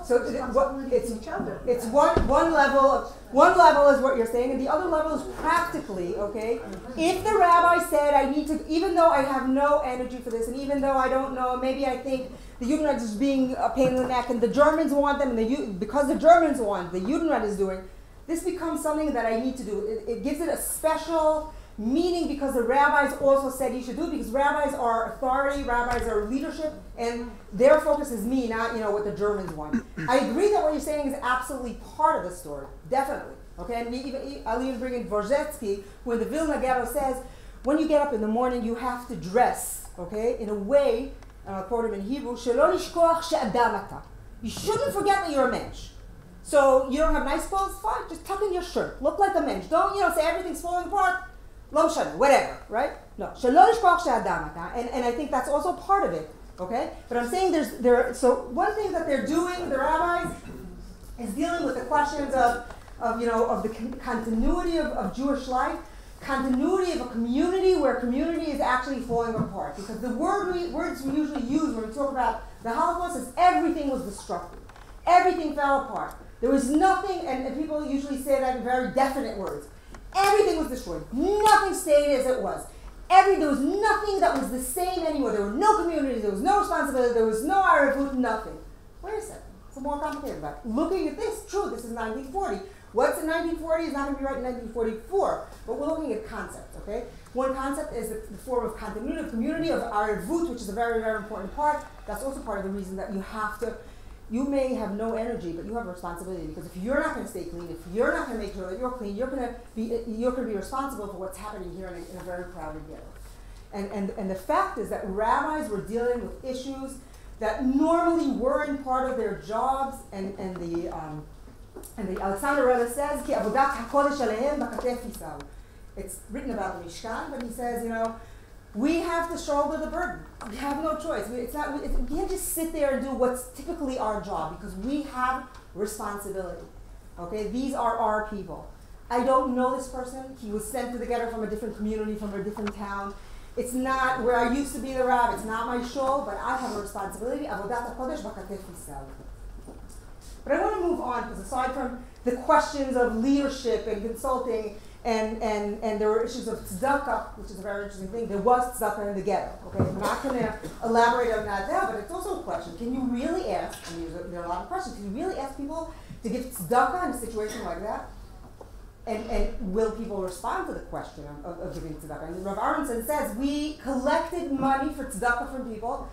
So it's one level is what you're saying, and the other level is practically, okay? If the rabbi said I need to, even though I have no energy for this, and even though I don't know, maybe I think the Judenrat is being a pain in the neck, and the Germans want them, and because the Germans want, the Judenrat is doing, this becomes something that I need to do. It gives it a special meaning because the rabbis also said you should do it, because rabbis are authority, rabbis are leadership, and their focus is me, not what the Germans want. I agree that what you're saying is absolutely part of the story, definitely. Okay, and I'll even bring in Dvorzetsky, who in the Vilna Ghetto says, when you get up in the morning, you have to dress, okay, in a way, and I'll quote him in Hebrew, "Shelo nishkoach she'adam ata." You shouldn't forget that you're a mensch. So you don't have nice clothes? Fine, just tuck in your shirt. Look like a mensch. Don't, say everything's falling apart. Lo shana, whatever, right? No. Shelo nishkoach she'adam ata. And I think that's also part of it, okay? But I'm saying so one thing that they're doing, the rabbis, is dealing with the questions of the continuity of Jewish life, continuity of a community where community is actually falling apart. Because the words we usually use when we talk about the Holocaust is everything was destructed. Everything fell apart. There was nothing, and people usually say that in very definite words. Everything was destroyed. Nothing stayed as it was. There was nothing that was the same anymore. There were no communities, there was no responsibility, there was no arivut, nothing. Wait a second. It's more complicated about it. Looking at this, true, this is 1940. What's in 1940 is not going to be right in 1944. But we're looking at concepts, okay? One concept is the form of continuity of community, of arivut, which is a very, very important part. That's also part of the reason that you may have no energy, but you have a responsibility, because if you're not going to stay clean, if you're not going to make sure that you're clean, you're going to be responsible for what's happening here in a very crowded ghetto. And the fact is that rabbis were dealing with issues that normally weren't part of their jobs, and the Alexander Rebbe says, "Ki avodat hakodesh alehem b'katef yisav." It's written about the Mishkan, but he says, we have to shoulder the burden. We have no choice. We can't just sit there and do what's typically our job, because we have responsibility. Okay, these are our people. I don't know this person. He was sent to the ghetto from a different community, from a different town. It's not where I used to be the rabbi. It's not my shul, but I have a responsibility. Avodat HaKodesh b'katef yisav. But I want to move on, because aside from the questions of leadership and consulting, and there were issues of tzedakah, which is a very interesting thing. There was tzedakah in the ghetto. Okay, I'm not going to elaborate on that now, but it's also a question. Can you really ask, and there are a lot of questions, can you really ask people to give tzedakah in a situation like that? And will people respond to the question of giving tzedakah? And Rav Aronson says, we collected money for tzedakah from people.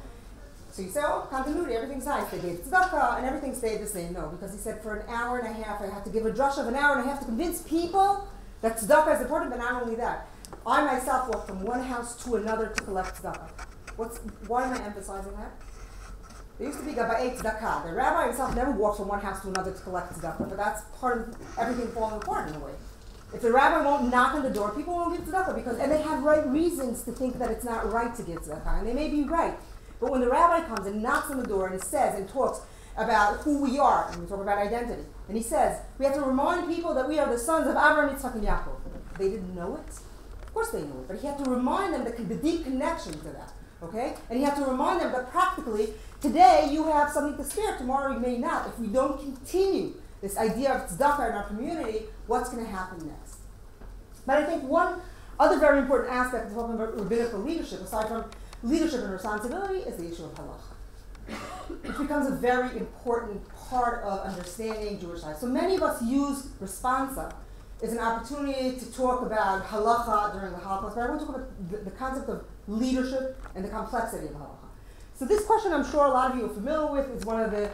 So you say, continuity, everything's nice. They gave tzedakah and everything stayed the same. No, because he said for an hour and a half, I had to give a drush of an hour and a half to convince people that tzedakah is important, but not only that. I myself walked from one house to another to collect tzedakah. Why am I emphasizing that? There used to be gaba'ei tzedakah. The rabbi himself never walked from one house to another to collect tzedakah, but that's part of everything falling apart in a way. If the rabbi won't knock on the door, people won't give tzedakah, and they have right reasons to think that it's not right to give tzedakah, and they may be right. But when the rabbi comes and knocks on the door and says and talks about who we are, and we talk about identity, and he says, we have to remind people that we are the sons of Avraham, Yitzchak, and Yaakov. They didn't know it? Of course they knew it, but he had to remind them the deep connection to that, okay? And he had to remind them that practically, today you have something to spare, tomorrow you may not. If we don't continue this idea of tzedakah in our community, what's going to happen next? But I think one other very important aspect of talking about rabbinical leadership, aside from leadership and responsibility, is the issue of halacha. It becomes a very important part of understanding Jewish life. So many of us use responsa as an opportunity to talk about halacha during the Holocaust, but I want to talk about the concept of leadership, and the complexity of halakha. So this question, I'm sure a lot of you are familiar with, is one of the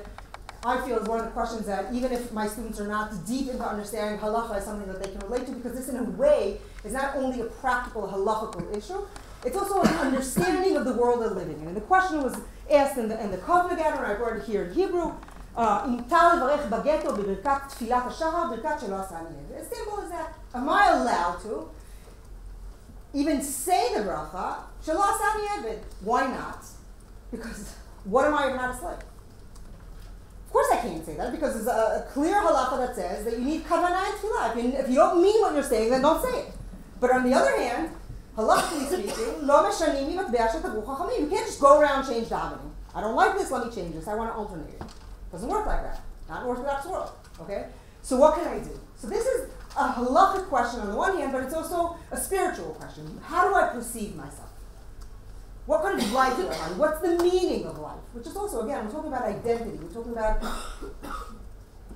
questions that even if my students are not deep into understanding halakha is something that they can relate to, because this in a way is not only a practical halakhical issue, it's also an understanding of the world they're living in. And the question was asked in the Cohn again, and I brought it here in Hebrew. As simple as that. Am I allowed to even say the bracha, shelo asani eved? Why not? Because what am I if not a slave? Of course I can't say that, because there's a clear halakha that says that you need kavanah and tefillah. If you don't mean what you're saying, then don't say it. But on the other hand, halakhically speaking, lo meshanim matbeah shetavu chachamim. You can't just go around and change davening. I don't like this, let me change this. I want to alternate it. Doesn't work like that. Not an Orthodox world. Okay? So what can I do? So this is a halakhic question on the one hand, but it's also a spiritual question. How do I perceive myself? What kind of life do I have? What's the meaning of life? Which is also, again, we're talking about identity. We're talking about,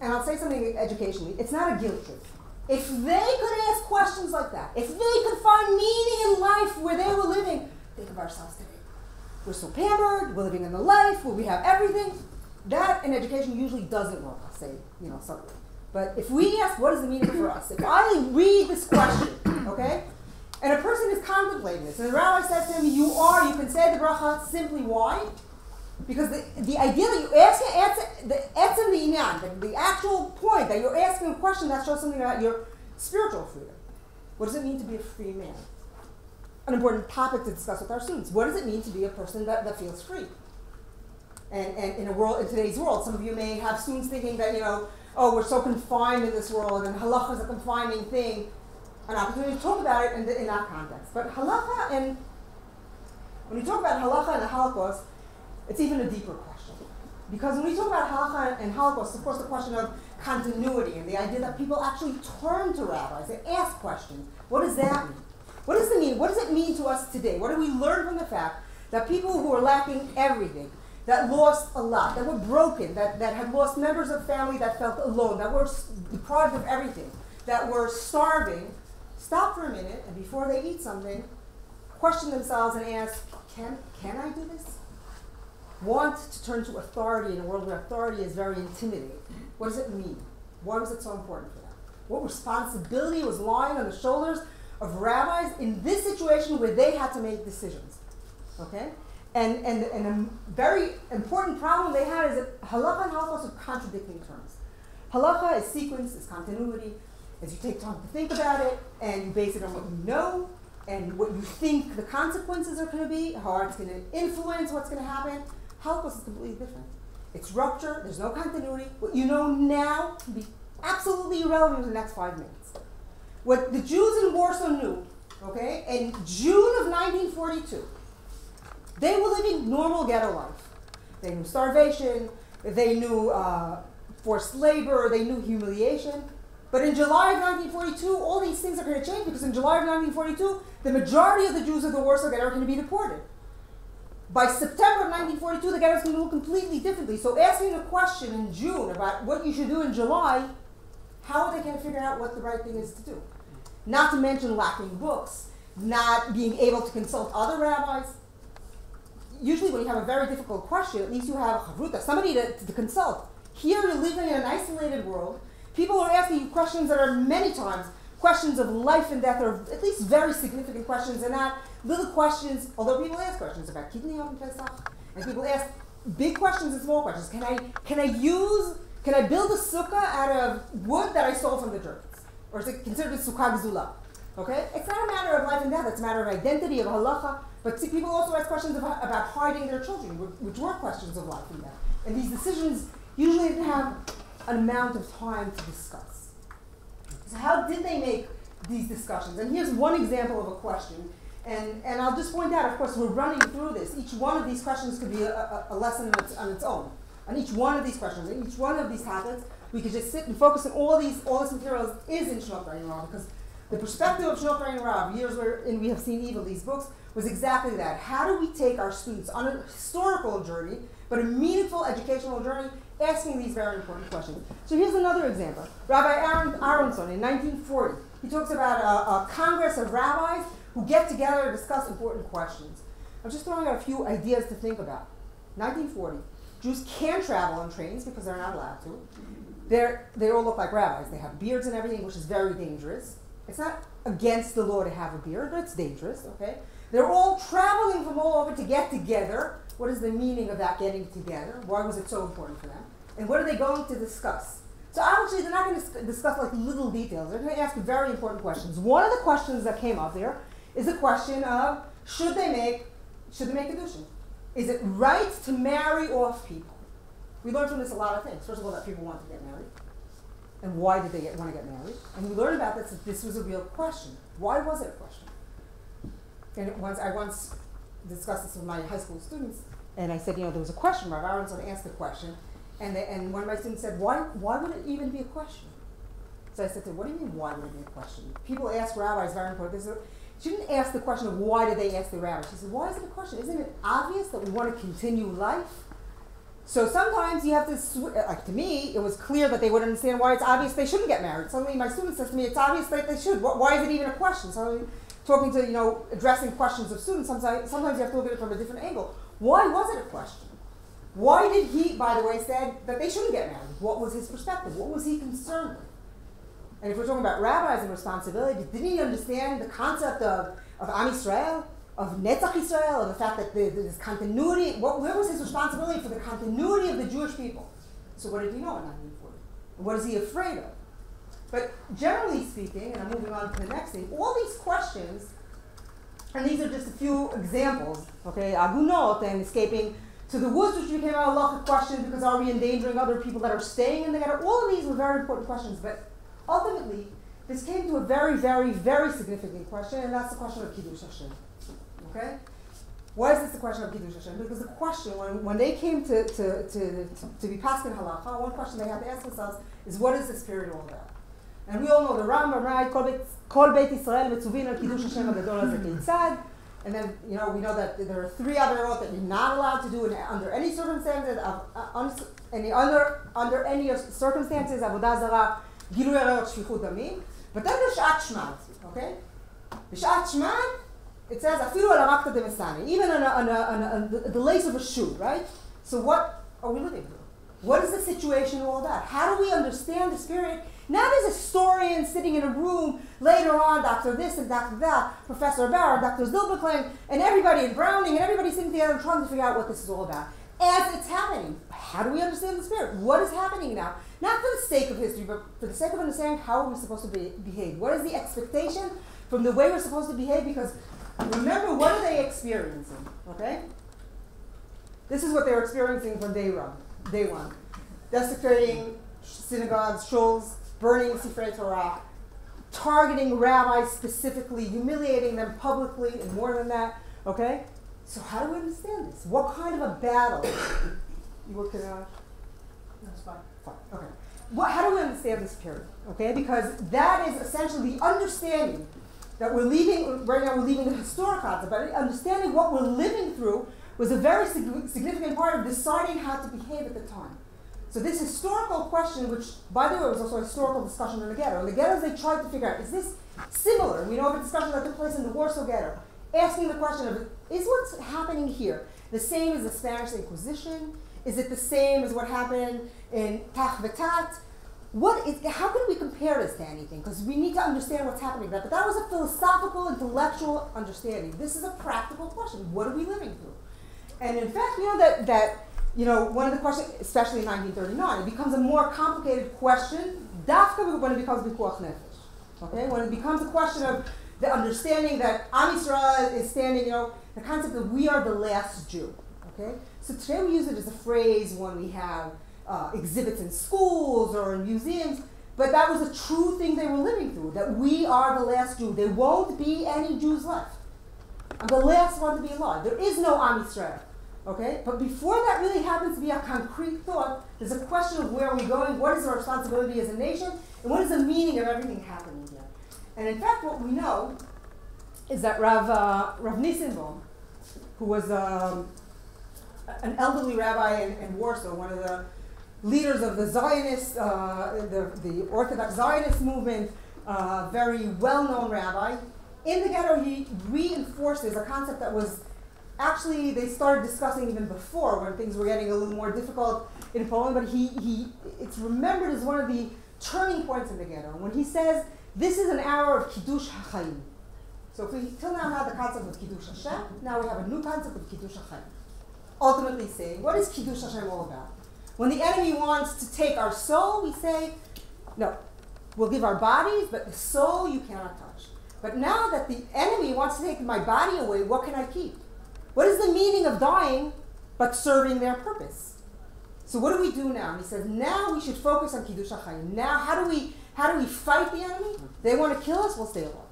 and I'll say something educationally, it's not a guilt trip. If they could ask questions like that, if they could find meaning in life where they were living, think of ourselves today. We're so pampered, we're living in a life where we have everything. That in education usually doesn't work, I'll say, subtly. But if we ask what is the meaning for us, if I read this question, okay, and a person is contemplating this, and the rabbi says to him, you can say the bracha simply why? Because the idea that you ask the actual point that you're asking a question that shows something about your spiritual freedom. What does it mean to be a free man? An important topic to discuss with our students. What does it mean to be a person that feels free? And in today's world, some of you may have students thinking that, we're so confined in this world, and halakha is a confining thing. An opportunity to talk about it in that context. But halakha, and when we talk about halakha and the Holocaust, it's even a deeper question. Because when we talk about halakha and Holocaust, of course, the question of continuity and the idea that people actually turn to rabbis and ask questions. What does that mean? What does it mean? What does it mean to us today? What do we learn from the fact that people who are lacking everything, that lost a lot, that were broken, that had lost members of family that felt alone, that were deprived of everything, that were starving, stop for a minute and before they eat something, question themselves and ask, can I do this? Want to turn to authority in a world where authority is very intimidating. What does it mean? Why was it so important for them? What responsibility was lying on the shoulders of rabbis in this situation where they had to make decisions? Okay? And a very important problem they had is that halakha and Holocaust are contradicting terms. Halakha is sequence, is continuity, as you take time to think about it, and you base it on what you know, and what you think the consequences are going to be, how it's going to influence what's going to happen. Holocaust is completely different. It's rupture, there's no continuity. What you know now can be absolutely irrelevant in the next 5 minutes. What the Jews in Warsaw knew, okay, in June of 1942, they were living normal ghetto life. They knew starvation, they knew forced labor, they knew humiliation. But in July of 1942, all these things are going to change, because in July of 1942, the majority of the Jews of the Warsaw Ghetto are going to be deported. By September of 1942, the ghetto is going to look completely differently. So asking a question in June about what you should do in July, how are they going to figure out what the right thing is to do? Not to mention lacking books, not being able to consult other rabbis. Usually when you have a very difficult question, at least you have chavruta, somebody to consult. Here you're living in an isolated world. People are asking you questions that are many times questions of life and death, or at least very significant questions, and not little questions, although people ask questions about kidney and Pesach, and people ask big questions and small questions. Can I build a sukkah out of wood that I stole from the Germans? Or is it considered a sukkah gzula? Okay? It's not a matter of life and death, it's a matter of identity, of halacha, but people also ask questions about hiding their children, which were questions of life and death. And these decisions usually didn't have an amount of time to discuss. So how did they make these discussions? And here's one example of a question. And I'll just point out, of course, we're running through this. Each one of these questions could be a lesson on its own. On each one of these questions, and each one of these topics, we could just sit and focus on all this material is in Shnot Rein Rav, because the perspective of Shnot Rein Rav, years wherein we have seen evil, these books, was exactly that. How do we take our students on a historical journey, but a meaningful educational journey, asking these very important questions? So here's another example. Rabbi Aronson in 1940, he talks about a congress of rabbis who get together to discuss important questions. I'm just throwing out a few ideas to think about. 1940, Jews can't travel on trains because they're not allowed to. They all look like rabbis. They have beards and everything, which is very dangerous. It's not against the law to have a beard, but it's dangerous, okay? They're all traveling from all over to get together. What is the meaning of that getting together? Why was it so important for them? And what are they going to discuss? So obviously they're not going to discuss like little details. They're going to ask very important questions. One of the questions that came up there is the question of should they make kedushin? Is it right to marry off people? We learned from this a lot of things. First of all, that people want to get married. And why did they want to get married? And we learned about this, that this was a real question. Why was it a question? And I once discussed this with my high school students, and I said, there was a question mark. I was going to ask the question. And one of my students said, why would it even be a question? So I said to him, what do you mean, why would it be a question? People ask rabbis, very important. She didn't ask the question of why did they ask the rabbi. She said, why is it a question? Isn't it obvious that we want to continue life? So sometimes you have to, like to me, it was clear that they would understand why it's obvious they shouldn't get married. Suddenly my student says to me, it's obvious that they should. Why is it even a question? So talking to, addressing questions of students, sometimes you have to look at it from a different angle. Why was it a question? Why did he, by the way, said that they shouldn't get married? What was his perspective? What was he concerned with? And if we're talking about rabbis and responsibility, didn't he understand the concept of Am Yisrael, of Netzach Yisrael, of the fact that there's continuity? Where was his responsibility for the continuity of the Jewish people? So what did he know in 1940? What is he afraid of? But generally speaking, and I'm moving on to the next thing, all these questions, and these are just a few examples, okay, agunot and escaping to the woods, which became a halachic question because are we endangering other people that are staying in the ghetto? All of these were very important questions, but ultimately, this came to a very, very, very significant question, and that's the question of Kiddush Hashem. Okay? Why is this the question of Kiddush Hashem? Because the question, when they came to be passed in halacha, one question they had to ask themselves is, what is this period all about? And we all know the Rambam, right? Kol Beit Yisrael mitzuvin al Kiddush Hashem ha'gadol hazeh keitzad. And then, we know that there are 3 other erot that you're not allowed to do under any circumstances, under any circumstances, avodah zarah, gilui arayot, shfichut damim. But then there's Shat Shmad, okay? Shat Shmad, it says, afilu al arakta de mesani, even on the lace of a shoe, right? So what are we living through? What is the situation all about? How do we understand this period? Not as a historian sitting in a room later on, Dr. this and Dr. that, Professor Barr, Dr. Zilberkling, and everybody in Browning, and everybody sitting together and trying to figure out what this is all about. As it's happening, how do we understand the spirit? What is happening now? Not for the sake of history, but for the sake of understanding how are we supposed to behave. What is the expectation from the way we're supposed to behave? Because remember, what are they experiencing? Okay? This is what they were experiencing from day one. Desecrating synagogues, shuls, burning Sifrei Torah, targeting rabbis specifically, humiliating them publicly, and more than that. Okay? So how do we understand this? What kind of a battle? You working on? That's fine. Fine. Okay. How do we understand this period? Okay? Because that is essentially the understanding that we're leaving. Right now, we're leaving the historic concept, but understanding what we're living through was a very significant part of deciding how to behave at the time. So this historical question, which, by the way, was also a historical discussion in the ghetto. In the ghettos, they tried to figure out, is this similar? We know of a discussion that took place in the Warsaw Ghetto, asking the question of, is what's happening here the same as the Spanish Inquisition? Is it the same as what happened in Tach V'Tat? How can we compare this to anything? Because we need to understand what's happening there. But that was a philosophical, intellectual understanding. This is a practical question. What are we living through? And in fact, one of the questions, especially in 1939, it becomes a more complicated question, dafka when it becomes Bikuach Nefesh. Okay? When it becomes a question of the understanding that Am Yisrael is standing, the concept that we are the last Jew. Okay? So today we use it as a phrase when we have exhibits in schools or in museums, but that was a true thing they were living through, that we are the last Jew. There won't be any Jews left. I'm the last one to be alive. There is no Am Yisrael. Okay? But before that really happens to be a concrete thought, there's a question of where are we going, what is our responsibility as a nation, and what is the meaning of everything happening here. And in fact, what we know is that Rav Nissenbaum, who was an elderly rabbi in Warsaw, one of the leaders of the Zionist, the Orthodox Zionist movement, very well-known rabbi, In the ghetto, he reinforces a concept that was actually, they started discussing even before when things were getting a little more difficult in Poland, but it's remembered as one of the turning points in the ghetto. When he says, this is an hour of Kiddush HaChaim. So if we till now had the concept of Kiddush Hashem, now we have a new concept of Kiddush HaChaim. Ultimately saying, what is Kiddush Hashem all about? When the enemy wants to take our soul, we say, no, we'll give our bodies, but the soul you cannot touch. But now that the enemy wants to take my body away, what can I keep? What is the meaning of dying but serving their purpose? So what do we do now? He says, now we should focus on Kiddush HaChaim. Now, how do we fight the enemy? They want to kill us, we'll stay alive.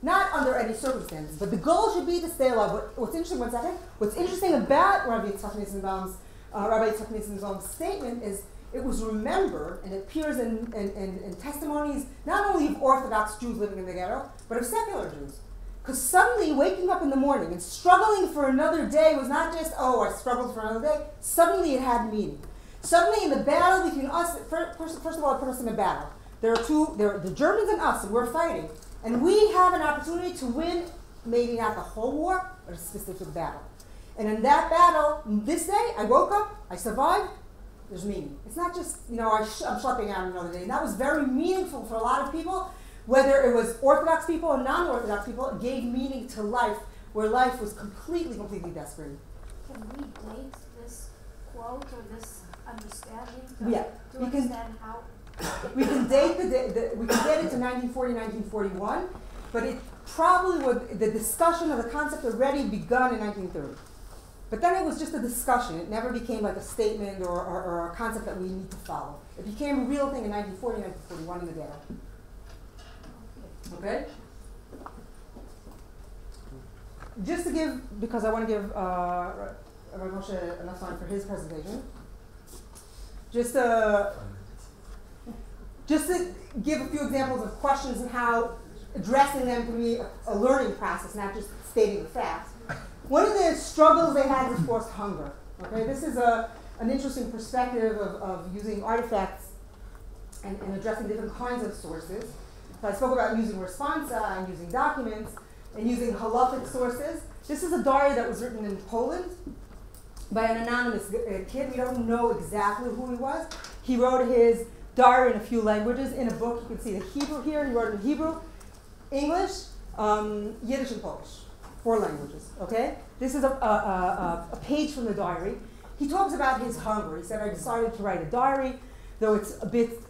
Not under any circumstances, but the goal should be to stay alive. What's interesting about Rabbi Yitzchak Nissenbaum's statement is it was remembered, and it appears in testimonies not only of Orthodox Jews living in the ghetto, but of secular Jews. Because suddenly waking up in the morning and struggling for another day was not just, oh, I struggled for another day. Suddenly it had meaning. Suddenly in the battle between us, first of all, it put us in a battle. There are the Germans and us, and we're fighting. And we have an opportunity to win, maybe not the whole war, but a specific battle. And in that battle, this day, I woke up, I survived, there's meaning. It's not just, I'm schlepping out another day. And that was very meaningful for a lot of people, whether it was Orthodox people or non-Orthodox people. It gave meaning to life, where life was completely desperate. Can we date this quote or this understanding to we understand how? We can date we can date it to 1940, 1941, but it probably would, the discussion of the concept already begun in 1930. But then it was just a discussion. It never became like a statement or a concept that we need to follow. It became a real thing in 1940, 1941 in the ghetto. Okay? Just to give, because I want to give Rabbi Moshe enough time for his presentation, just to give a few examples of questions and how addressing them can be a learning process, not just stating the facts. One of the struggles they had was, of course, hunger. Okay, this is an interesting perspective of using artifacts and addressing different kinds of sources. So I spoke about using responsa and using documents and using Halakhic sources. This is a diary that was written in Poland by an anonymous kid. We don't know exactly who he was. He wrote his diary in a few languages. In a book, you can see the Hebrew here. He wrote it in Hebrew, English, Yiddish, and Polish. 4 languages, okay? This is a page from the diary. He talks about his hunger. He said, I decided to write a diary, though it's a bit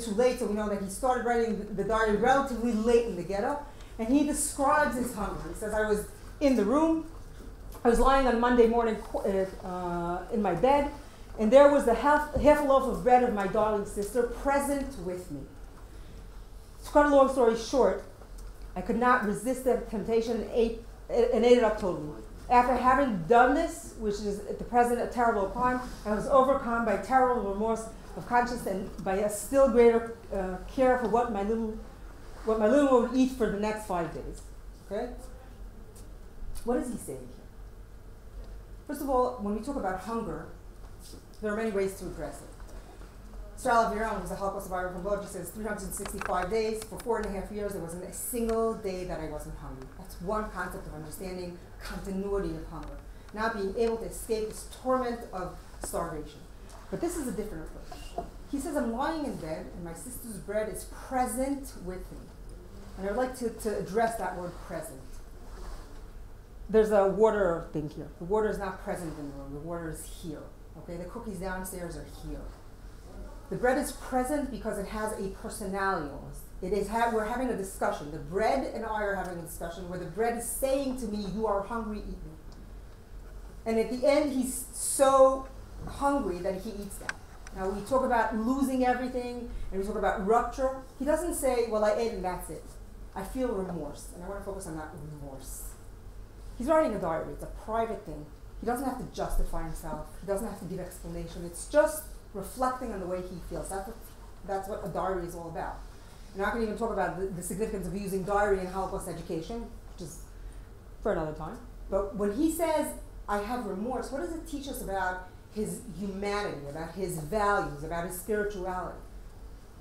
too late, so we know that he started writing the diary relatively late in the ghetto, and he describes his hunger. He says, I was in the room, I was lying on Monday morning in my bed, and there was the half a loaf of bread of my darling sister present with me. To cut a long story short, I could not resist the temptation and ate it up totally. After having done this, which is at the present a terrible crime, I was overcome by terrible remorse of conscience and by a still greater care for what my little one would eat for the next 5 days. Okay? What is he saying here? First of all, when we talk about hunger, there are many ways to address it. Wherein, who's a Holocaust survivor from Lodz, says 365 days, for 4.5 years, there wasn't a single day that I wasn't hungry. That's one concept of understanding continuity of hunger, not being able to escape this torment of starvation. But this is a different approach. He says, I'm lying in bed, and my sister's bread is present with me. And I'd like to address that word present. There's a water thing here. The water is not present in the room. The water is here. Okay, the cookies downstairs are here. The bread is present because it has a personality almost. We're having a discussion. The bread and I are having a discussion where the bread is saying to me, you are hungry, eat me. And at the end, he's so hungry that he eats that. Now, we talk about losing everything, and we talk about rupture. He doesn't say, well, I ate and that's it. I feel remorse, and I want to focus on that remorse. He's writing a diary. It's a private thing. He doesn't have to justify himself. He doesn't have to give explanation. It's just reflecting on the way he feels. That's what a diary is all about. We're not going to even talk about the significance of using diary in Holocaust education, which is for another time. But when he says, I have remorse, what does it teach us about his humanity, about his values, about his spirituality?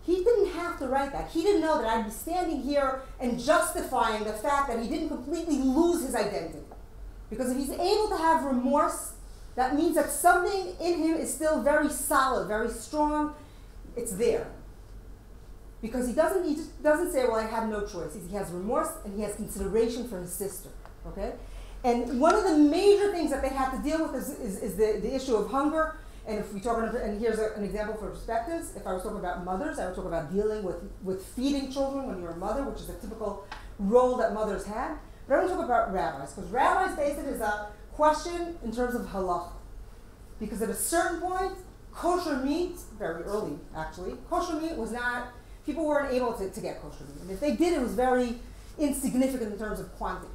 He didn't have to write that. He didn't know that I'd be standing here and justifying the fact that he didn't completely lose his identity. Because if he's able to have remorse, that means that something in him is still very solid, very strong. It's there. Because he just doesn't say, well, I have no choice. He has remorse and he has consideration for his sister. Okay? And one of the major things that they have to deal with is the issue of hunger. And if we talk about, and here's an example for perspectives. If I was talking about mothers, I would talk about dealing with feeding children when you're a mother, which is a typical role that mothers have. But I want to talk about rabbis, because rabbis face it as a question in terms of halakha. Because at a certain point, kosher meat, very early actually, kosher meat was not, people weren't able to get kosher meat. And if they did, it was very insignificant in terms of quantity.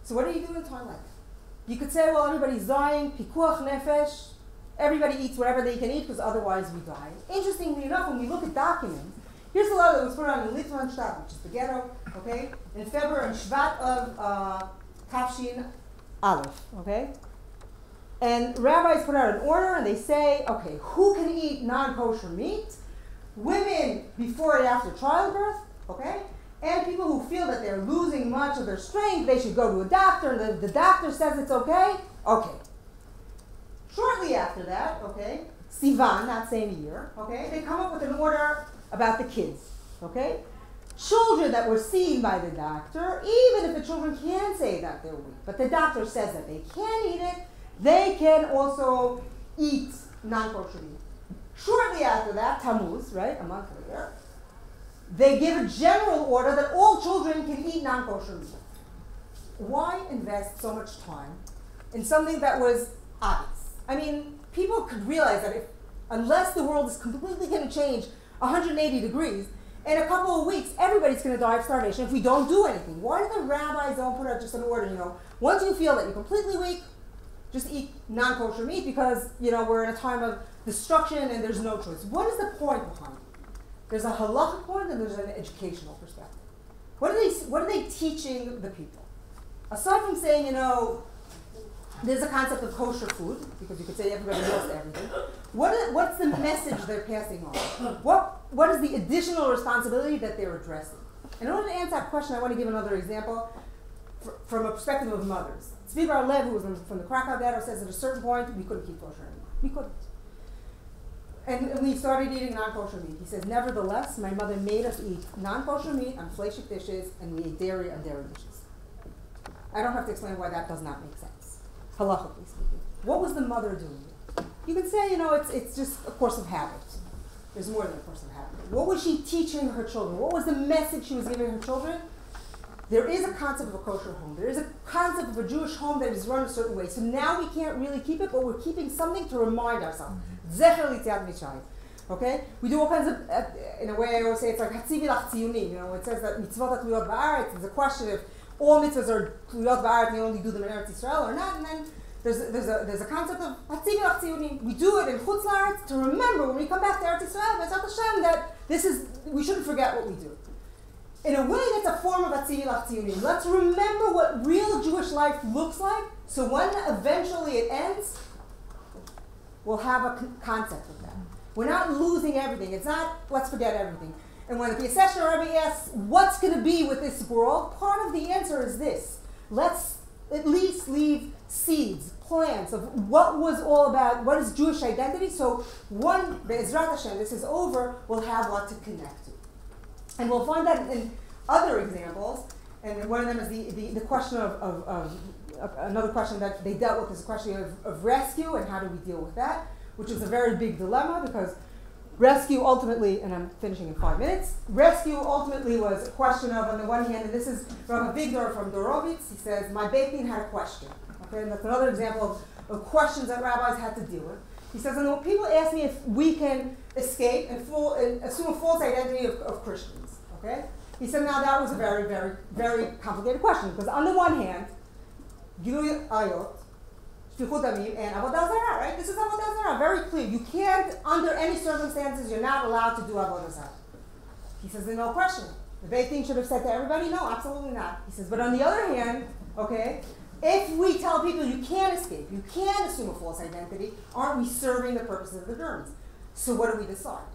So what do you do in a time like that? You could say, well, everybody's dying, pikuach nefesh, everybody eats whatever they can eat because otherwise we die. Interestingly enough, when we look at documents, here's a law that was put on in Litvanstadt, which is the ghetto, okay, in February, in Shvat of Tafshin Aleph, okay? And rabbis put out an order and they say, okay, who can eat non-kosher meat? Women before and after childbirth, okay? And people who feel that they're losing much of their strength, they should go to a doctor, and the doctor says it's okay, okay. Shortly after that, okay, Sivan, that same year, okay, they come up with an order about the kids, okay? Children that were seen by the doctor, even if the children can say that they're weak, but the doctor says that they can eat it, they can also eat non-kosher meat. Shortly after that, Tammuz, right, a month later, they give a general order that all children can eat non-kosher meat. Why invest so much time in something that was obvious? I mean, people could realize that unless the world is completely going to change 180 degrees, in a couple of weeks, everybody's going to die of starvation if we don't do anything. Why do the rabbis don't put out just an order, once you feel that you're completely weak, just eat non-kosher meat because, we're in a time of destruction and there's no choice. What is the point behind it? There's a halakhic point and there's an educational perspective. What are they teaching the people? Aside from saying, there's a concept of kosher food, because you could say everybody knows everything. What's the message they're passing on? What is the additional responsibility that they're addressing? And in order to answer that question, I want to give another example from a perspective of mothers. Tzvi Bar Lev, who was from the Krakow ghetto, says at a certain point, we couldn't keep kosher anymore. We couldn't. And we started eating non-kosher meat. He says, nevertheless, my mother made us eat non-kosher meat on fleshik dishes, and we ate dairy on dairy dishes. I don't have to explain why that does not make sense, halachically speaking. What was the mother doing? You could say, it's just a course of habit. There's more than a course of habit. What was she teaching her children? What was the message she was giving her children? There is a concept of a kosher home. There is a concept of a Jewish home that is run a certain way. So now we can't really keep it, but we're keeping something to remind ourselves. Zecher l'tziat mishayim. Okay? We do all kinds of, in a way I always say, it's like hatzivi lach tziyunim. It says that mitzvot tluyot ba'aretz. It's a question if all mitzvahs are tluyot ba'aretz and you only do them in Eretz Yisrael or not. And then there's a concept of hatzivi lach tziyunim. We do it in chutz la'aretz to remember when we come back to Eretz Yisrael, B'ezrat Hashem, that we shouldn't forget what we do. In a way, that's a form of hatzivi lach tziyunim. Let's remember what real Jewish life looks like, so when eventually it ends, we'll have a concept of that. We're not losing everything. It's not, let's forget everything. And when the Yisrael Rabbi asks, what's going to be with this world? Part of the answer is this. Let's at least leave seeds, plants of what was all about, what is Jewish identity, so one, Be'ezrat Hashem, this is over, we'll have what to connect to. And we'll find that in other examples, and one of them is the question of another question that they dealt with is the question of rescue and how do we deal with that, which is a very big dilemma because rescue ultimately, and I'm finishing in 5 minutes, rescue ultimately was a question of, on the one hand, and this is from Avigdor from Dorovitz, he says, my Beit Din had a question. Okay, and that's another example of questions that rabbis had to deal with. He says, and when people ask me if we can escape and assume a false identity of Christians, okay? He said, now that was a very, very, very complicated question because on the one hand, Gilui Ayot, Shfichut Damim, and Avodah Zarah, right? This is Avodah Zarah, very clear. You can't, under any circumstances, you're not allowed to do Avodah Zarah. He says, there's no question. The Beit Din should have said to everybody, no, absolutely not. He says, but on the other hand, okay, if we tell people you can't escape, you can't assume a false identity, aren't we serving the purposes of the Germans? So what do we decide?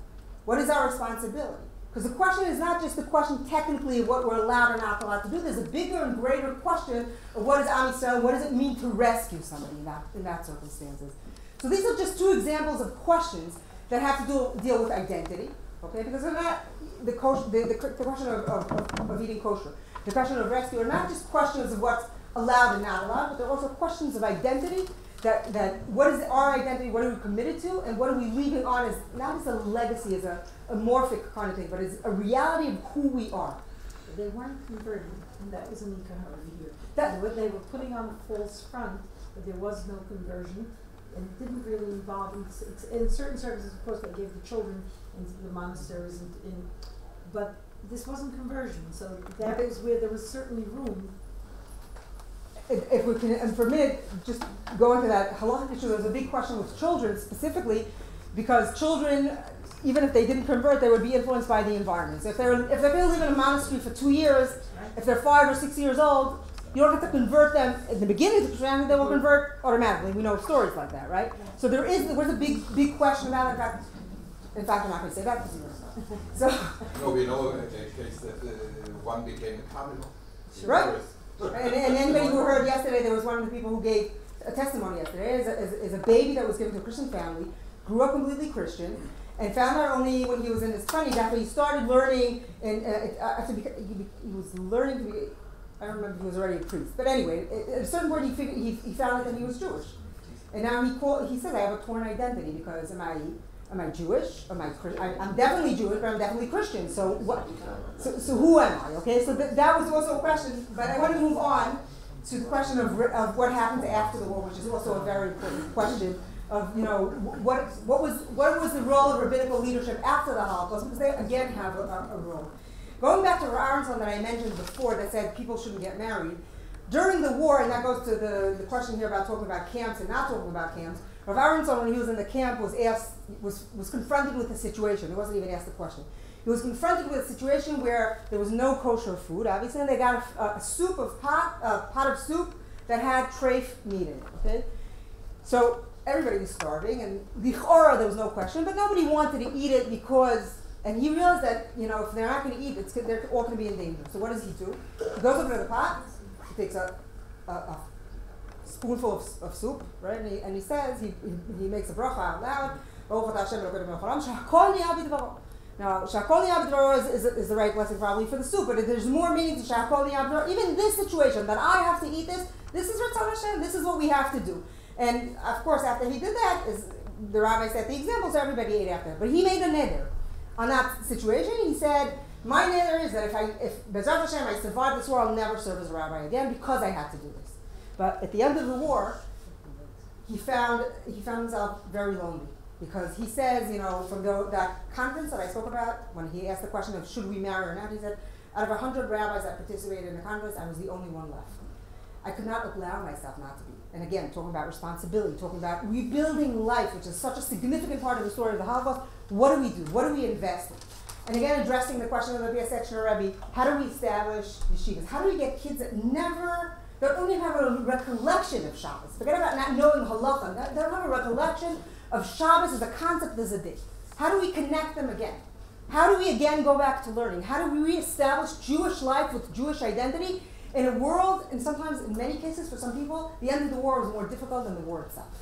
What is our responsibility? Because the question is not just the question technically of what we're allowed or not allowed to do. There's a bigger and greater question of what is Am Yisrael, what does it mean to rescue somebody in that circumstances. So these are just two examples of questions that have to deal with identity, okay? Because they're not the question of eating kosher, the question of rescue are not just questions of what's allowed and not allowed, but they're also questions of identity. That what is our identity, what are we committed to, and what are we leaving on as not as a legacy, as a amorphic kind of thing, but as a reality of who we are. They weren't converted, and that was a nikah over here. They were putting on a false front, but there was no conversion, and it didn't really involve, in certain services, of course, they gave the children into the monasteries, but this wasn't conversion, so that was where there was certainly room. If we can, and for a minute, just go into that Halakhic issue, there's a big question with children specifically, because children, even if they didn't convert, they would be influenced by the environment. So if they're going to live in a monastery for 2 years, if they're 5 or 6 years old, you don't have to convert them in the beginning of the Christianity, they will convert automatically. We know stories like that, right? So there was a big question about it. In fact, I'm not going to say that because you know. So. No, we know a case that one became a cardinal. Right. And anybody who heard yesterday, there was one of the people who gave a testimony yesterday, is a baby that was given to a Christian family, grew up completely Christian, and found out only when he was in his 20s, after he started learning, and he was learning to be, I don't remember if he was already a priest, but anyway, at a certain point he found out that he was Jewish. And now he says, I have a torn identity because am I Jewish? I'm definitely Jewish, but I'm definitely Christian. So what? So who am I? Okay, so that was also a question. But I want to move on to the question of what happens after the war, which is also a very important question. Of what was the role of rabbinical leadership after the Holocaust? Because they again have a role. Going back to Wherein that I mentioned before, that said people shouldn't get married during the war, and that goes to the question here about talking about camps and not talking about camps. Wherein, when he was in the camp, was confronted with a situation. He wasn't even asked the question. He was confronted with a situation where there was no kosher food. Obviously, and they got a pot of soup that had treif meat in it. Okay, so everybody was starving, and lichora there was no question, but nobody wanted to eat it because. And he realized that if they're not going to eat, they're all going to be in danger. So what does he do? He goes over to the pot. He takes a spoonful of soup, right? And he says, he makes a bracha out loud. Now, shakol niyah is the right blessing probably for the soup, but there's more meaning to shakol niyah. Even in this situation, that I have to eat this is Ratzon Hashem, this is what we have to do. And of course, after he did that, the rabbi set the example, so everybody ate after that. But he made a neder on that situation. He said, my neder is that if Bezrat Hashem I survive this war, I'll never serve as a rabbi again because I had to do this. But at the end of the war, he found himself very lonely because he says, from that conference that I spoke about, when he asked the question of should we marry or not, he said, out of 100 rabbis that participated in the conference, I was the only one left. I could not allow myself not to be. And again, talking about responsibility, talking about rebuilding life, which is such a significant part of the story of the Holocaust. What do we do? What do we invest in? And again, addressing the question of the BS section of Rabbi, how do we establish yeshivas? How do we get kids that don't even have a recollection of Shabbos? Forget about not knowing halacha. They don't have a recollection of Shabbos as a concept, as a day. How do we connect them again? How do we again go back to learning? How do we reestablish Jewish life with Jewish identity in a world, and sometimes in many cases for some people, the end of the war was more difficult than the war itself.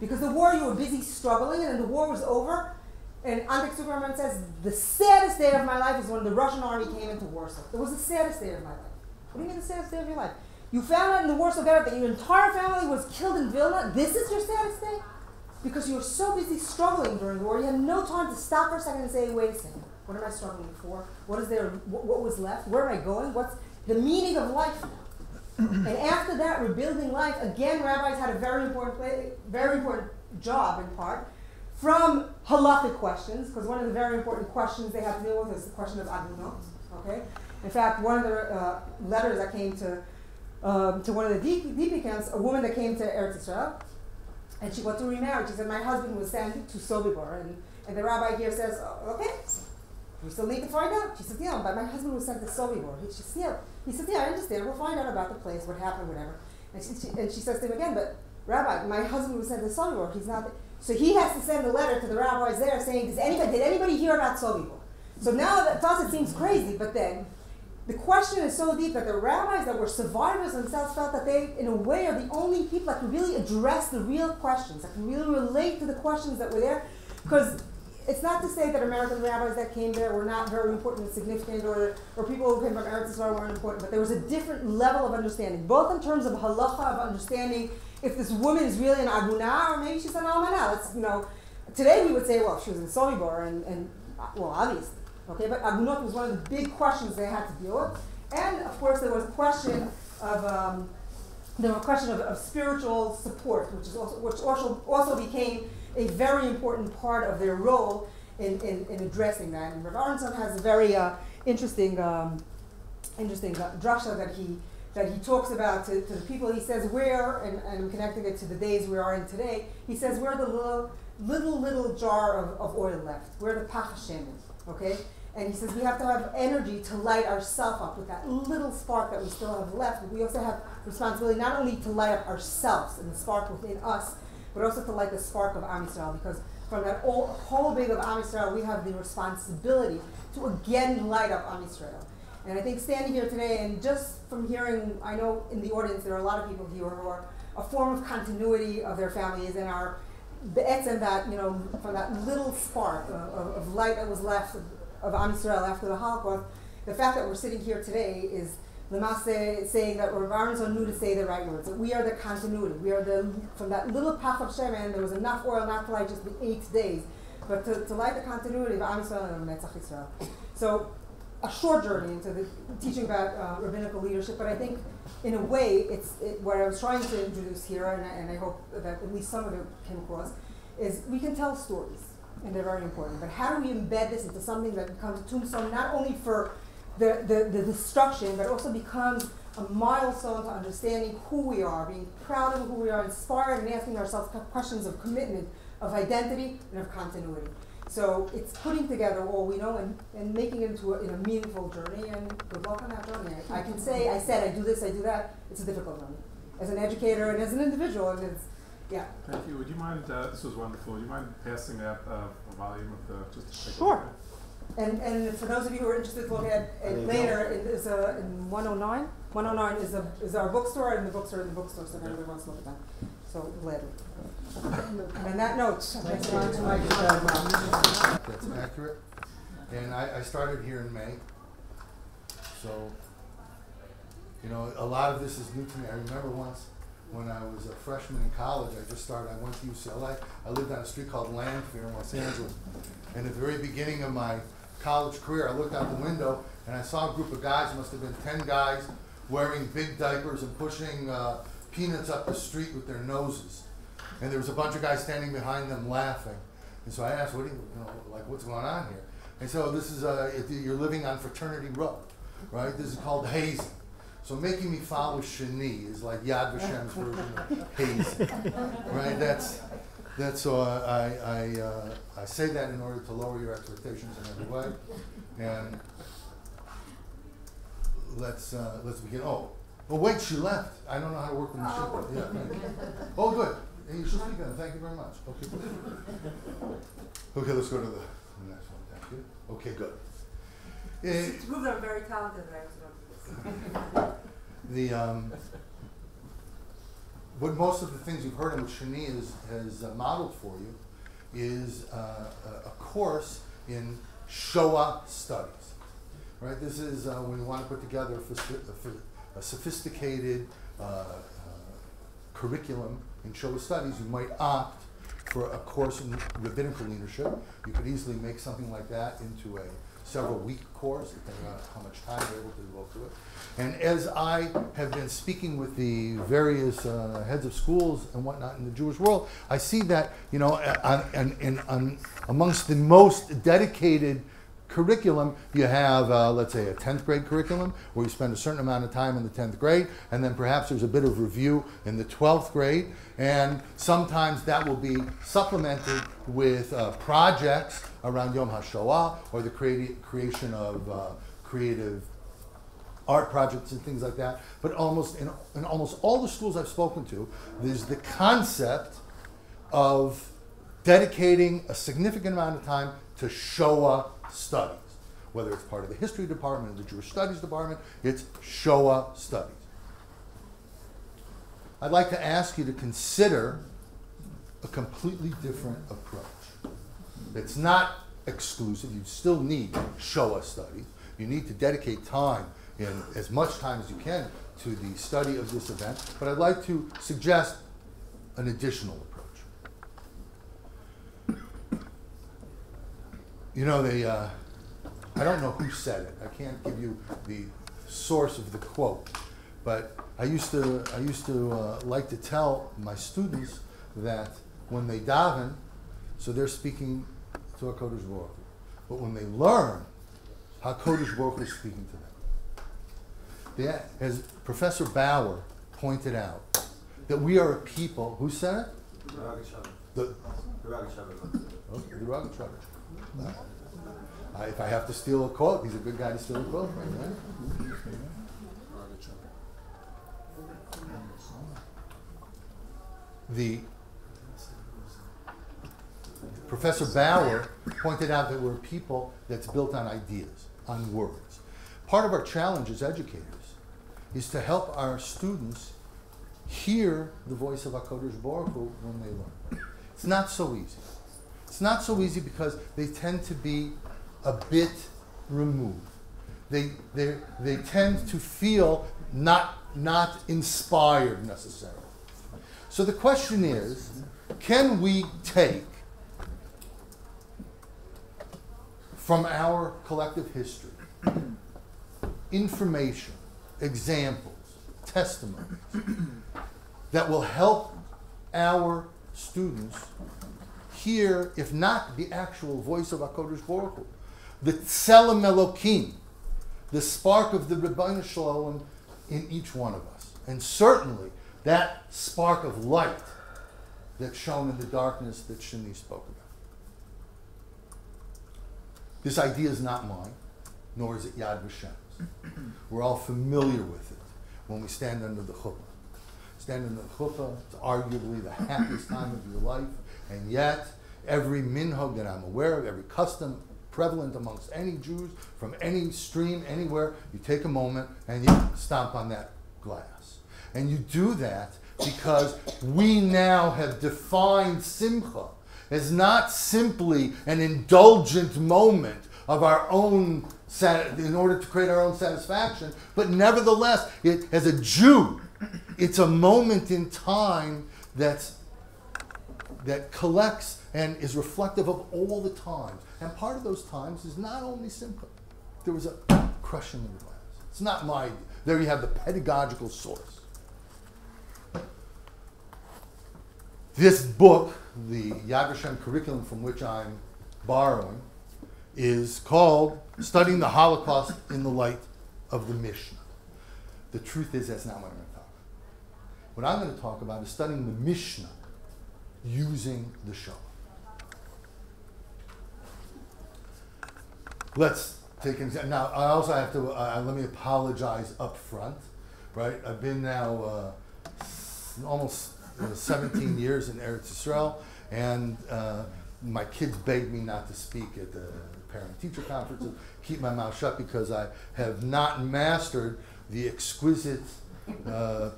Because the war you were busy struggling, and then the war was over. And Antek Superman says, the saddest day of my life is when the Russian army came into Warsaw. It was the saddest day of my life. What do you mean the saddest day of your life? You found out in the Warsaw Ghetto that your entire family was killed in Vilna. This is your saddest day? Because you were so busy struggling during the war, you had no time to stop for a second and say, wait a second, what am I struggling for? What is there? What was left? Where am I going? What's the meaning of life now? And after that, rebuilding life, again, rabbis had a very important job in part, from halakhic questions, because one of the very important questions they have to deal with is the question of adunot. Okay, in fact, one of the letters that came to one of the DP camps, a woman that came to Eretz Yisrael, and she wanted to remarry. She said, "My husband was sent to Sobibor," and the rabbi here says, "Okay, we still need to find out." She said, "Yeah, but my husband was sent to Sobibor." He said, "Yeah, I understand. We'll find out about the place, what happened, whatever." And she says to him again, "But Rabbi, my husband was sent to Sobibor. He's not." So he has to send a letter to the rabbis there saying, did anybody hear about Sobibor? So now to us it seems crazy, but then the question is so deep that the rabbis that were survivors themselves felt that they, in a way, are the only people that can really address the real questions, that can really relate to the questions that were there. Because it's not to say that American rabbis that came there were not very important and significant, or people who came from Eretz Yisrael weren't important, but there was a different level of understanding, both in terms of halacha, of understanding if this woman is really an aguna, or maybe she's an almana. Today we would say, well, she was in Sobibor, and well, obviously. Okay, but agunot was one of the big questions they had to deal with, and of course there was a question of spiritual support, which also became a very important part of their role in addressing that. And Rav Aronson has a very interesting drasha that he talks about to the people. He says and connecting it to the days we are in today. He says we're the little jar of oil left. We're the pach Hashem, okay. And he says we have to have energy to light ourselves up with that little spark that we still have left. But we also have responsibility not only to light up ourselves and the spark within us, but also to light the spark of Am Yisrael. Because from that whole big of Am Yisrael, we have the responsibility to again light up Am Yisrael. And I think standing here today, and just from hearing, I know in the audience there are a lot of people here who are a form of continuity of their families and are be'etzem that, from that little spark of light that was left of Am Yisrael after the Holocaust. The fact that we're sitting here today is Lamase saying that Rav Aronson knew to say the right words, that we are the continuity. We are from that little pach of Shemen, there was enough oil not to light just the 8 days, but to light the continuity of Am Yisrael and Netzach Yisrael. So a short journey into the teaching about rabbinical leadership, but I think in a way what I was trying to introduce here, and I hope that at least some of it came across, is we can tell stories, and they're very important, but how do we embed this into something that becomes a tombstone not only for the destruction, but also becomes a milestone to understanding who we are, being proud of who we are, inspired, and asking ourselves questions of commitment, of identity, and of continuity. So it's putting together all we know and making it into a meaningful journey, and good luck on that journey. I can say, I do this, I do that. It's a difficult journey. As an educator and as an individual, and it's, yeah. Thank you. Would you mind, this was wonderful, would you mind passing that a volume of just to take Sure. a look at? And for those of you who are interested to look at it later, it is in 109. 109 is our bookstore, and the books are in the bookstore, so if anybody wants to look at them. So gladly. And on that note, next on to my That's accurate. And I started here in May. So, a lot of this is new to me. I remember once when I was a freshman in college, I went to UCLA. I lived on a street called Landfair in Los Angeles. And at the very beginning of my college career, I looked out the window and I saw a group of guys, must have been 10 guys, wearing big diapers and pushing peanuts up the street with their noses. And there was a bunch of guys standing behind them laughing. And so I asked, what's going on here? And so this is, you're living on Fraternity Row, right? This is called hazing. So making me follow Shani is like Yad Vashem's version of hazing, right? That's so I say that in order to lower your expectations in every way. And let's begin. Oh wait, she left. I don't know how to work the machine. Yeah, thank you. Oh good. Hey, you should speak then. Thank you very much. Okay, good. Okay, let's go to the next one. Thank you. Okay, good. to prove that I'm very talented, that I was going to do this. What most of the things you've heard and what Shani has modeled for you is a course in Shoah studies, right? This is when you want to put together a sophisticated curriculum in Shoah studies, you might opt for a course in rabbinical leadership. You could easily make something like that into a several-week course, depending on how much time you're able to devote to it. And as I have been speaking with the various heads of schools and whatnot in the Jewish world, I see that, you know, amongst the most dedicated curriculum, you have, let's say, a 10th grade curriculum where you spend a certain amount of time in the 10th grade, and then perhaps there's a bit of review in the 12th grade, and sometimes that will be supplemented with projects around Yom HaShoah or the creation of creative art projects and things like that. But in almost all the schools I've spoken to, there's the concept of dedicating a significant amount of time to Shoah studies. Whether it's part of the history department or the Jewish studies department, it's Shoah studies. I'd like to ask you to consider a completely different approach. It's not exclusive. You still need Shoah studies. You need to dedicate time, in as much time as you can, to the study of this event. But I'd like to suggest an additional approach. You know, I don't know who said it. I can't give you the source of the quote, but I used to like to tell my students that when they daven, so they're speaking to HaKadosh Baruch Hu, but when they learn, HaKadosh Baruch Hu is speaking to them. As Professor Bauer pointed out, that we are a people. Who said it? The Rabbinical. If I have to steal a quote, he's a good guy to steal a quote from, right? The Professor Bauer pointed out that we're a people that's built on ideas, on words. Part of our challenge as educators is to help our students hear the voice of HaKadosh Baruch Hu when they learn. It's not so easy. It's not so easy because they tend to be a bit removed. They tend to feel not inspired necessarily. So the question is, can we take from our collective history information, examples, testimonies that will help our students hear, if not the actual voice of HaKadosh Baruch Hu, the Tselem Elokim, the spark of the Rabbi Shalom in each one of us. And certainly that spark of light that's shown in the darkness that Shani spoke about. This idea is not mine, nor is it Yad Vashem's. We're all familiar with it when we stand under the chuppah. Stand under the chuppah, it's arguably the happiest time of your life, and yet every minhag that I'm aware of, every custom prevalent amongst any Jews, from any stream, anywhere, you take a moment and you stomp on that glass. And you do that because we now have defined simcha as not simply an indulgent moment of our own, in order to create our own satisfaction, but nevertheless, as a Jew, it's a moment in time that collects and is reflective of all the times. And part of those times is not only simcha. There was a crushing of the glass. It's not my idea. There you have the pedagogical source. This book, the Yad Vashem curriculum from which I'm borrowing, is called Studying the Holocaust in the Light of the Mishnah. The truth is, that's not what I'm going to talk about. What I'm going to talk about is studying the Mishnah using the Shoah. Let's take an example. Now, I also have to, let me apologize up front, right? I've been now almost 17 years in Eretz Yisrael, and my kids begged me not to speak at the parent-teacher conferences, keep my mouth shut because I have not mastered the exquisite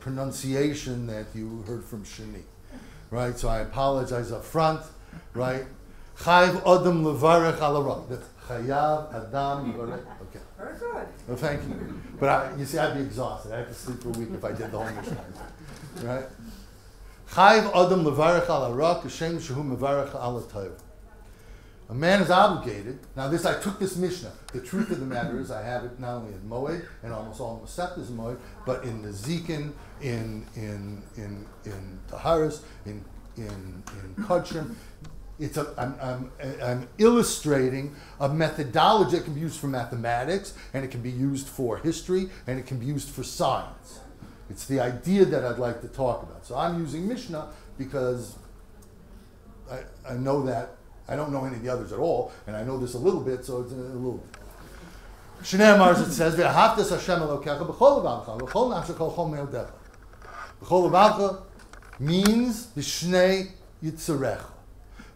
pronunciation that you heard from Shani, right? So I apologize up front, right? Chayv Adam levarech ala ra. That's Chayav Adam levarech. Okay. Very good. Well, thank you. But you see, I'd be exhausted. I have to sleep for a week if I did the whole Mishnah, right? Chayv Adam levarech ala ra kashem shehu mevarech ala tov. A man is obligated. Now, I took this Mishnah. The truth of the matter is, I have it not only in Moed and almost all the Masechtas in Moed, but in the Zikin, in Taharis, in Kodshim. I'm illustrating a methodology that can be used for mathematics, and it can be used for history, and it can be used for science. It's the idea that I'd like to talk about. So I'm using Mishnah because I know that. I don't know any of the others at all, and I know this a little bit, so it's a little bit. Shnei Amars, it says, V'ahavtas Hashem Elokecha b'chol levavecha, b'chol nafshecha b'chol me'odecha. B'chol levavecha means b'shnei yitzarecha.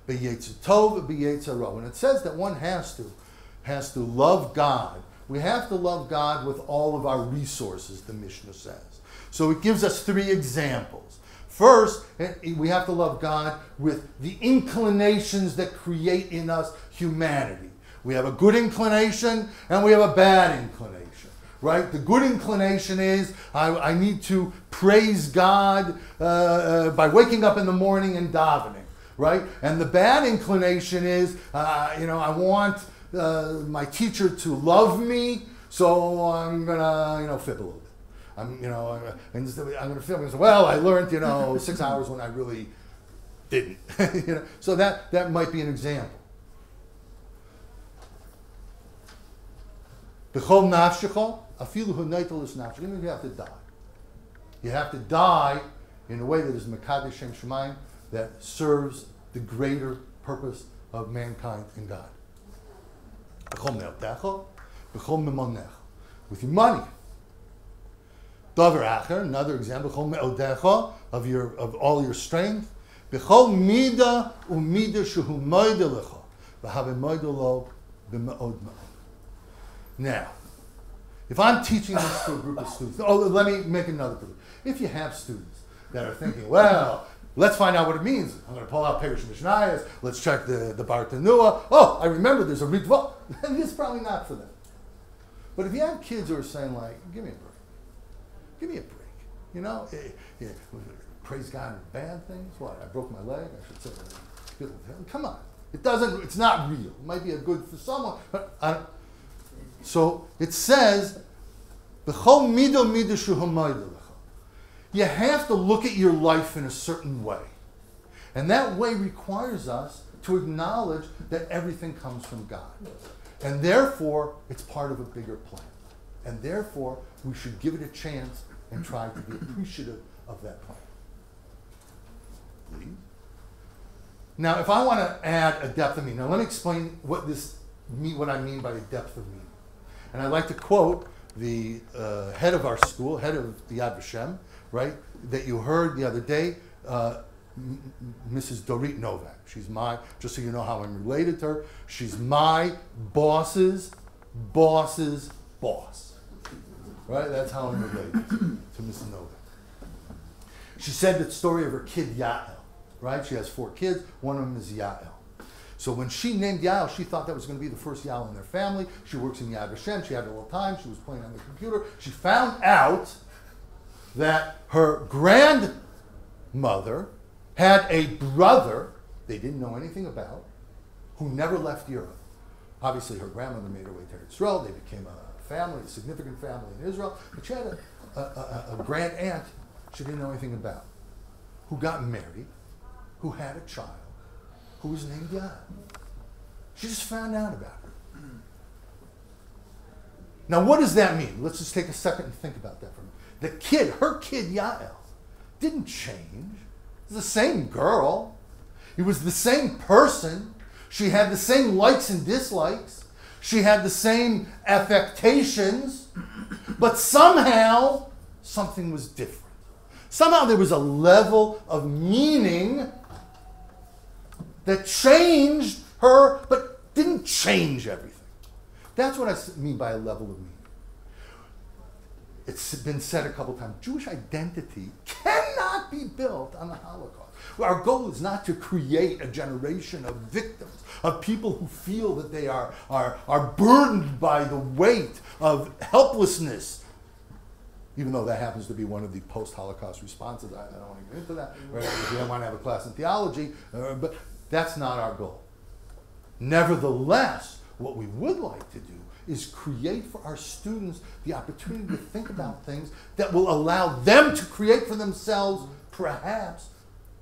B'yetzer tov, b'yetzer ra. When it says that one has to love God, we have to love God with all of our resources, the Mishnah says. So it gives us 3 examples. First, we have to love God with the inclinations that create in us humanity. We have a good inclination and we have a bad inclination, right? The good inclination is I need to praise God by waking up in the morning and davening, right? And the bad inclination is, I want my teacher to love me, so I'm gonna fib a little bit. I'm gonna fib and say, well, I learned 6 hours when I really didn't. So that might be an example. B'chol nafshecha, afilu hu neitel nafshecha. Even if you have to die, you have to die in a way that is mekadesh shem shemayim, that serves the greater purpose of mankind in God. B'chol me'otecha, b'chol me'monecha. With your money. Davar acher, another example, b'chol me'odecha, of all your strength. B'chol mida u'mida shehu moida lecha, v'have moida lo b'me'od me'od. Now, if I'm teaching this to a group of students, let me make another proof. If you have students that are thinking, well, let's find out what it means. I'm going to pull out Perush Mishnayos. Let's check the Bar Tanua. Oh, I remember there's a Ritva. Then it's probably not for them. But if you have kids who are saying like, give me a break. Give me a break. Praise God in bad things. What? I broke my leg. I should say, come on. It's not real. It might be a good for someone, but I don't. So it says, "B'chol mido mido shu hamayda lecha." You have to look at your life in a certain way. And that way requires us to acknowledge that everything comes from God. And therefore, it's part of a bigger plan. And therefore, we should give it a chance and try to be appreciative of that plan. Please? Now, if I want to add a depth of meaning, now let me explain what I mean by a depth of meaning. And I'd like to quote the head of our school, head of the Vashem, right, that you heard the other day, Mrs. Dorit Novak. She's just so you know how I'm related to her, she's my boss's boss's boss. Right? That's how I'm related to Mrs. Novak. She said the story of her kid Yael, right? She has 4 kids, one of them is Yael. So when she named Yael, she thought that was going to be the first Yael in their family. She works in Yad Vashem. She had it all the time. She was playing on the computer. She found out that her grandmother had a brother they didn't know anything about who never left Europe. Obviously, her grandmother made her way to Israel. They became a family, a significant family in Israel. But she had a grand aunt she didn't know anything about, who got married, who had a child, who was named Yael. She just found out about her. Now, what does that mean? Let's just take a second and think about that for a minute. Her kid Yael, didn't change. It was the same girl. It was the same person. She had the same likes and dislikes. She had the same affectations. But somehow, something was different. Somehow there was a level of meaning that changed her, but didn't change everything. That's what I mean by a level of meaning. It's been said a couple times, Jewish identity cannot be built on the Holocaust. Our goal is not to create a generation of victims, of people who feel that they are burdened by the weight of helplessness, even though that happens to be one of the post-Holocaust responses. I don't want to get into that. Right? If you don't want to have a class in theology, but that's not our goal. Nevertheless, what we would like to do is create for our students the opportunity to think about things that will allow them to create for themselves, perhaps,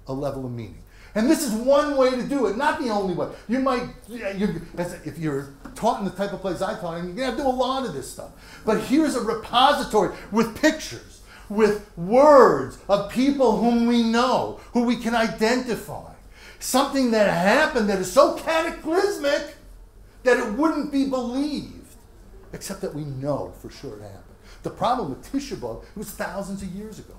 a level of meaning. And this is one way to do it, not the only way. If you're taught in the type of place I taught in, you're going to have to do a lot of this stuff. But here's a repository with pictures, with words of people whom we know, who we can identify. Something that happened that is so cataclysmic that it wouldn't be believed, except that we know for sure it happened. The problem with Tisha B'Av, it was thousands of years ago.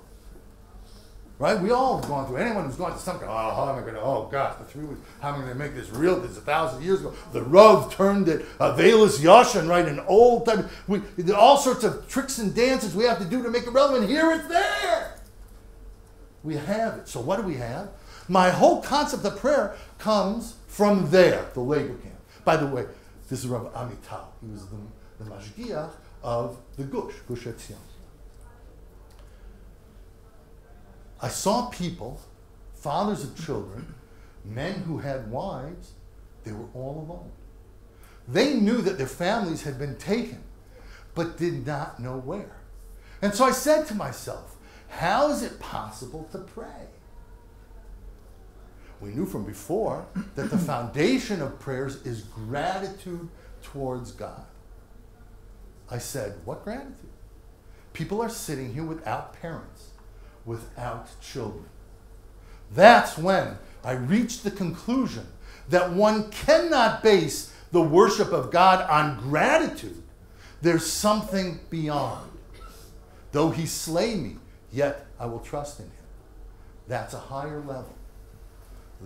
Right? We all have gone through, anyone who's gone to something, how am I going to, oh God, for 3 weeks, how am I going to make this real? This is 1,000 years ago. The Rav turned it, Velas Yashan, right, an old time. There are all sorts of tricks and dances we have to do to make it relevant. Here it's there. We have it. So what do we have? My whole concept of prayer comes from there, the labor camp. By the way, this is Rabbi Amital. He was the mashgiach of the Gush Etzion. I saw people, fathers of children, men who had wives, they were all alone. They knew that their families had been taken, but did not know where. And so I said to myself, how is it possible to pray? We knew from before that the foundation of prayers is gratitude towards God. I said, what gratitude? People are sitting here without parents, without children. That's when I reached the conclusion that one cannot base the worship of God on gratitude. There's something beyond. Though he slay me, yet I will trust in him. That's a higher level.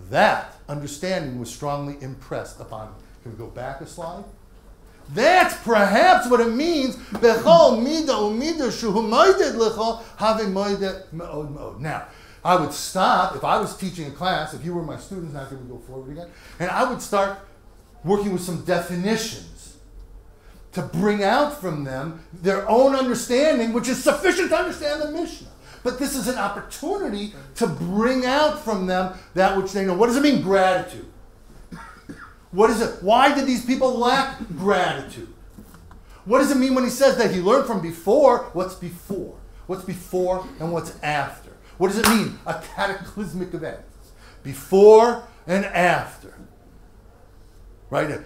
That understanding was strongly impressed upon me. Can we go back a slide? That's perhaps what it means. Now, I would stop, if I was teaching a class, if you were my students, not going to go forward again, and I would start working with some definitions to bring out from them their own understanding, which is sufficient to understand the Mishnah. But this is an opportunity to bring out from them that which they know. What does it mean, gratitude? What is it? Why did these people lack gratitude? What does it mean when he says that he learned from before? What's before? What's before and what's after? What does it mean? A cataclysmic event. Before and after. Right?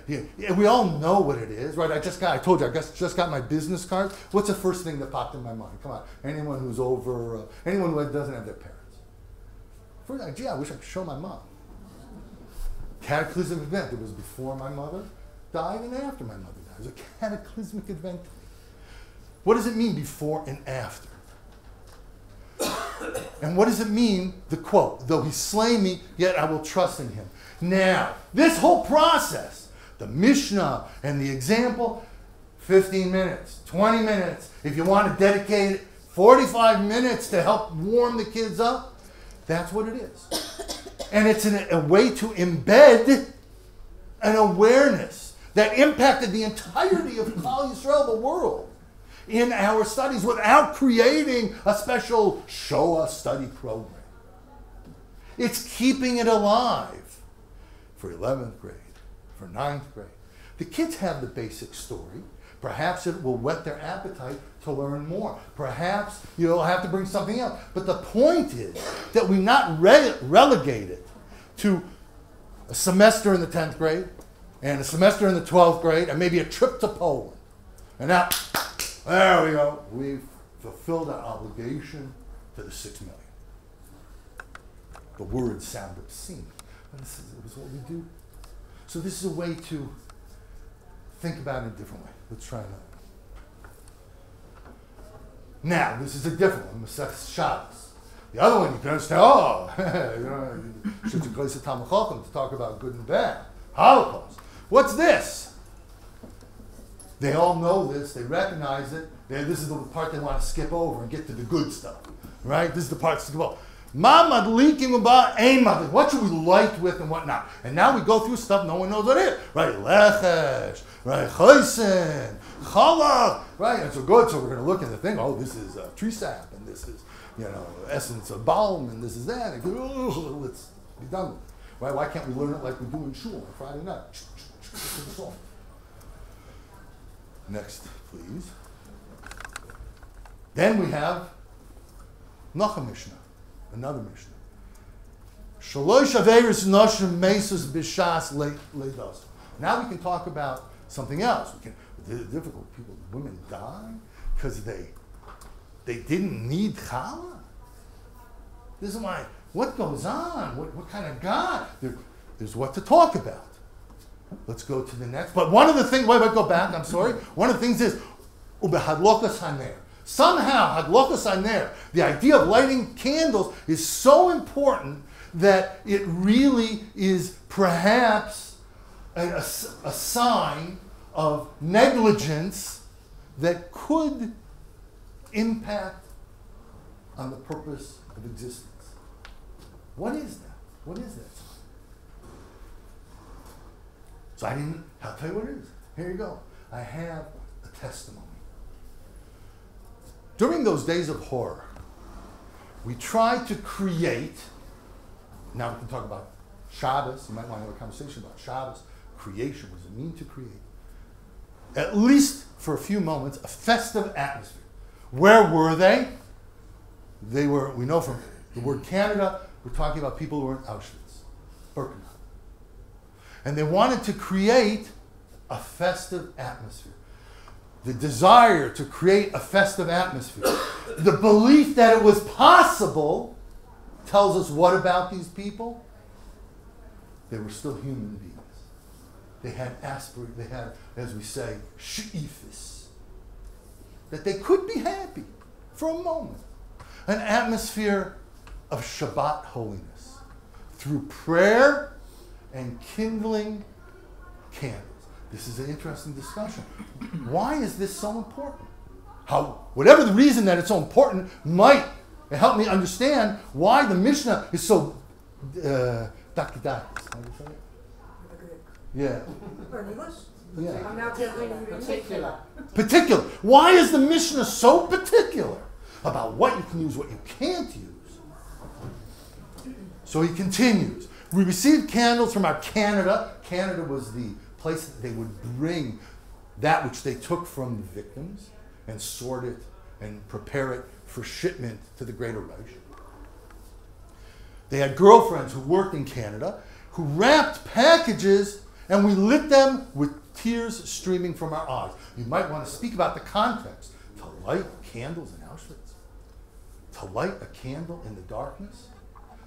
We all know what it is, right? I told you, I just got my business card. What's the first thing that popped in my mind? Come on. Anyone who's anyone who doesn't have their parents. First, gee, I wish I could show my mom. Cataclysmic event. It was before my mother died and after my mother died. It was a cataclysmic event. What does it mean before and after? And what does it mean, the quote, though he slay me, yet I will trust in him. Now, this whole process, the Mishnah and the example, 15 minutes, 20 minutes. If you want to dedicate 45 minutes to help warm the kids up, that's what it is. And it's a way to embed an awareness that impacted the entirety of Klal Yisrael, the world, in our studies without creating a special Shoah study program. It's keeping it alive for 11th grade, for 9th grade. The kids have the basic story. Perhaps it will whet their appetite to learn more. Perhaps you'll have to bring something else. But the point is that we not relegate it to a semester in the 10th grade and a semester in the 12th grade and maybe a trip to Poland. And now, there we go. We've fulfilled our obligation to the 6 million. The words sound obscene, but this is what we do. So this is a way to think about it a different way. Let's try another. Now, this is a different one, Masech Shabbos. The other one you can understand, should you go to Talmud Chacham to talk about good and bad. Holocaust. What's this? They all know this, they recognize it. This is the part they want to skip over and get to the good stuff. Right? This is the part to skip over. What should we light with and what not? And now we go through stuff no one knows what it is. Right? Lechesh, right? Chosen, Chalach, right? And so good, so we're going to look at the thing. Oh, this is tree sap, and this is, essence of balm, and this is that. And go, let's be done with it. Right? Why can't we learn it like we do in shul on Friday night? Next, please. Then we have Nachum Mishnah. Another Mishnah. Shalosh averis noshim mesus b'shas leidos. Now we can talk about something else. Difficult people, women die because they didn't need challah. This is why. What goes on? What kind of God? There's what to talk about. Let's go to the next. But one of the things. Wait, go back. I'm sorry. One of the things is ubehadlokas haner. Somehow, Hadlokas Aner, the idea of lighting candles is so important that it really is perhaps a sign of negligence that could impact on the purpose of existence. What is that? What is that sign? So I'll tell you what it is. Here you go. I have a testimony. During those days of horror, we tried to create, now we can talk about Shabbos, you might want to have a conversation about Shabbos, creation, what does it mean to create? At least for a few moments, a festive atmosphere. Where were they? They were, we know from the word Canada, we're talking about people who were in Auschwitz, Birkenau. And they wanted to create a festive atmosphere. The desire to create a festive atmosphere. The belief that it was possible tells us what about these people? They were still human beings. They had they had, as we say, she'ifis. That they could be happy for a moment. An atmosphere of Shabbat holiness. Through prayer and kindling candles. This is an interesting discussion. Why is this so important? Whatever the reason that it's so important might help me understand why the Mishnah is so dakidakis. How do you say it? Yeah. In English? Yeah. I'm now telling you particular. Particular. Why is the Mishnah so particular about what you can use, what you can't use? So he continues. We received candles from our Canada. Canada was the place that they would bring that which they took from the victims and sort it and prepare it for shipment to the Greater Reich. They had girlfriends who worked in Canada who wrapped packages and we lit them with tears streaming from our eyes. You might want to speak about the context. To light candles in Auschwitz? To light a candle in the darkness?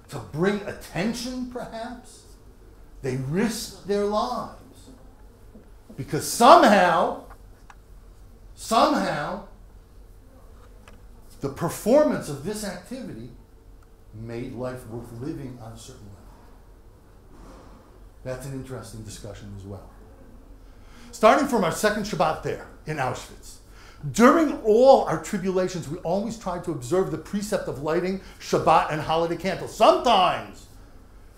To bring attention, perhaps? They risked their lives. Because somehow, the performance of this activity made life worth living on a certain level. That's an interesting discussion as well. Starting from our second Shabbat there in Auschwitz, during all our tribulations, we always tried to observe the precept of lighting Shabbat and holiday candles. Sometimes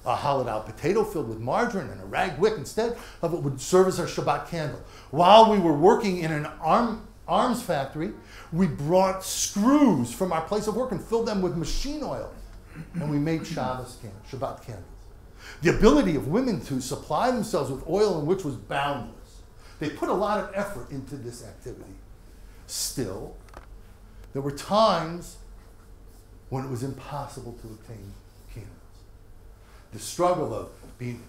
a hollowed out potato filled with margarine and a rag wick instead of it would serve as our Shabbat candle. While we were working in an arms factory, we brought screws from our place of work and filled them with machine oil. And we made Shabbat candles. The ability of women to supply themselves with oil in which was boundless. They put a lot of effort into this activity. Still, there were times when it was impossible to obtain candles. The struggle of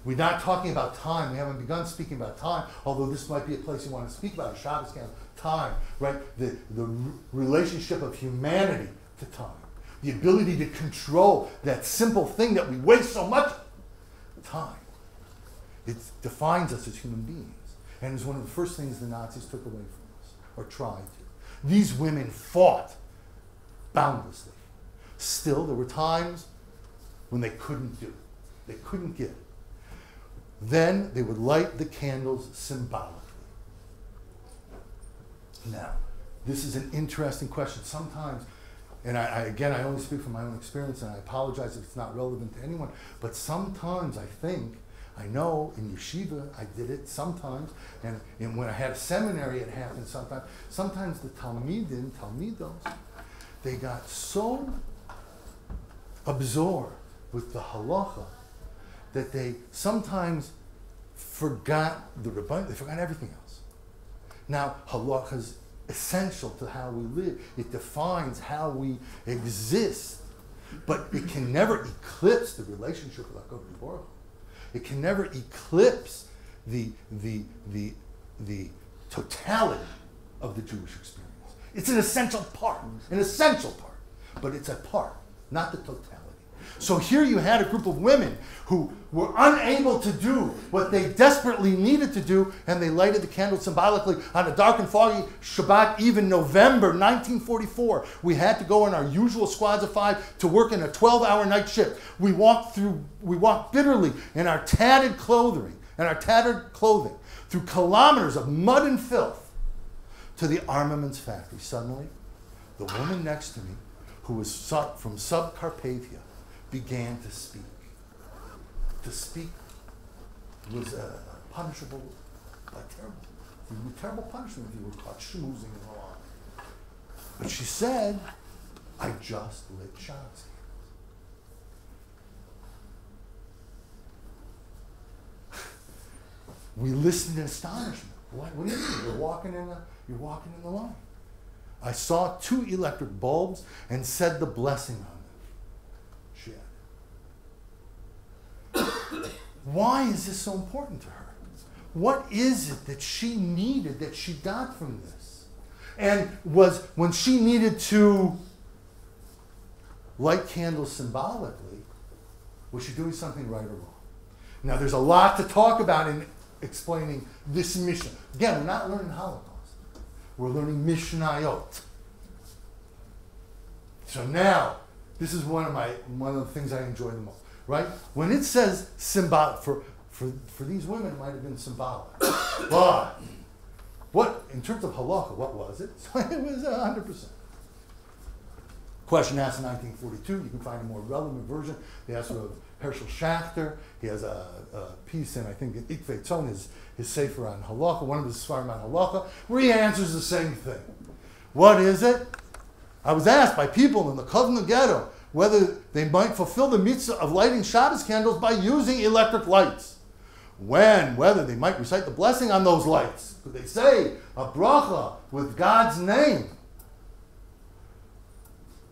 we're not talking about time, we haven't begun speaking about time, although this might be a place you want to speak about, a Shabbos candle, time, right? The relationship of humanity to time. The ability to control that simple thing that we waste so much time. It defines us as human beings. And is one of the first things the Nazis took away from us, or tried to. These women fought boundlessly. Still, there were times when they couldn't do it. They couldn't give. Then they would light the candles symbolically. Now, this is an interesting question. Sometimes, and I only speak from my own experience, and I apologize if it's not relevant to anyone, but sometimes I know in yeshiva I did it sometimes, and when I had a seminary it happened sometimes. Sometimes the talmidos, they got so absorbed with the halacha that they sometimes forgot the Rabbi, they forgot everything else. Now, halacha is essential to how we live. It defines how we exist, but it can never eclipse the relationship with HaKadosh Baruch Hu. It can never eclipse the totality of the Jewish experience. It's an essential part, but it's a part, not the totality. So here you had a group of women who were unable to do what they desperately needed to do, and they lighted the candle symbolically on a dark and foggy Shabbat, even November 1944. We had to go in our usual squads of 5 to work in a 12-hour night shift. We walked bitterly in our tattered clothing, through kilometers of mud and filth to the armaments factory. Suddenly, the woman next to me, who was from Subcarpathia, began to speak. To speak was punishable by terrible punishment if you were caught schmoozing in the law. But she said, I just lit Shabbos. We listened in astonishment. What do you mean? You're walking in the line. I saw 2 electric bulbs and said the blessing on them. She added. Why is this so important to her? What is it that she needed, that she got from this? And was when she needed to light candles symbolically, was she doing something right or wrong? Now there's a lot to talk about in explaining this Mishnah. Again, we're not learning Holocaust. We're learning Mishnayot. So now, this is one of the things I enjoy the most, right? When it says symbolic, for these women it might have been symbolic. But what, in terms of halakha, what was it? So it was 100%. Question asked in 1942. You can find a more relevant version. They asked of Herschel Schachter. He has a piece in, I think, in Ikvei Tzon, his sefer on halakha, one of his svarim on halakha, where he answers the same thing. What is it? I was asked by people in the Cohn ghetto whether they might fulfill the mitzvah of lighting Shabbos candles by using electric lights. Whether they might recite the blessing on those lights. Could they say a bracha with God's name?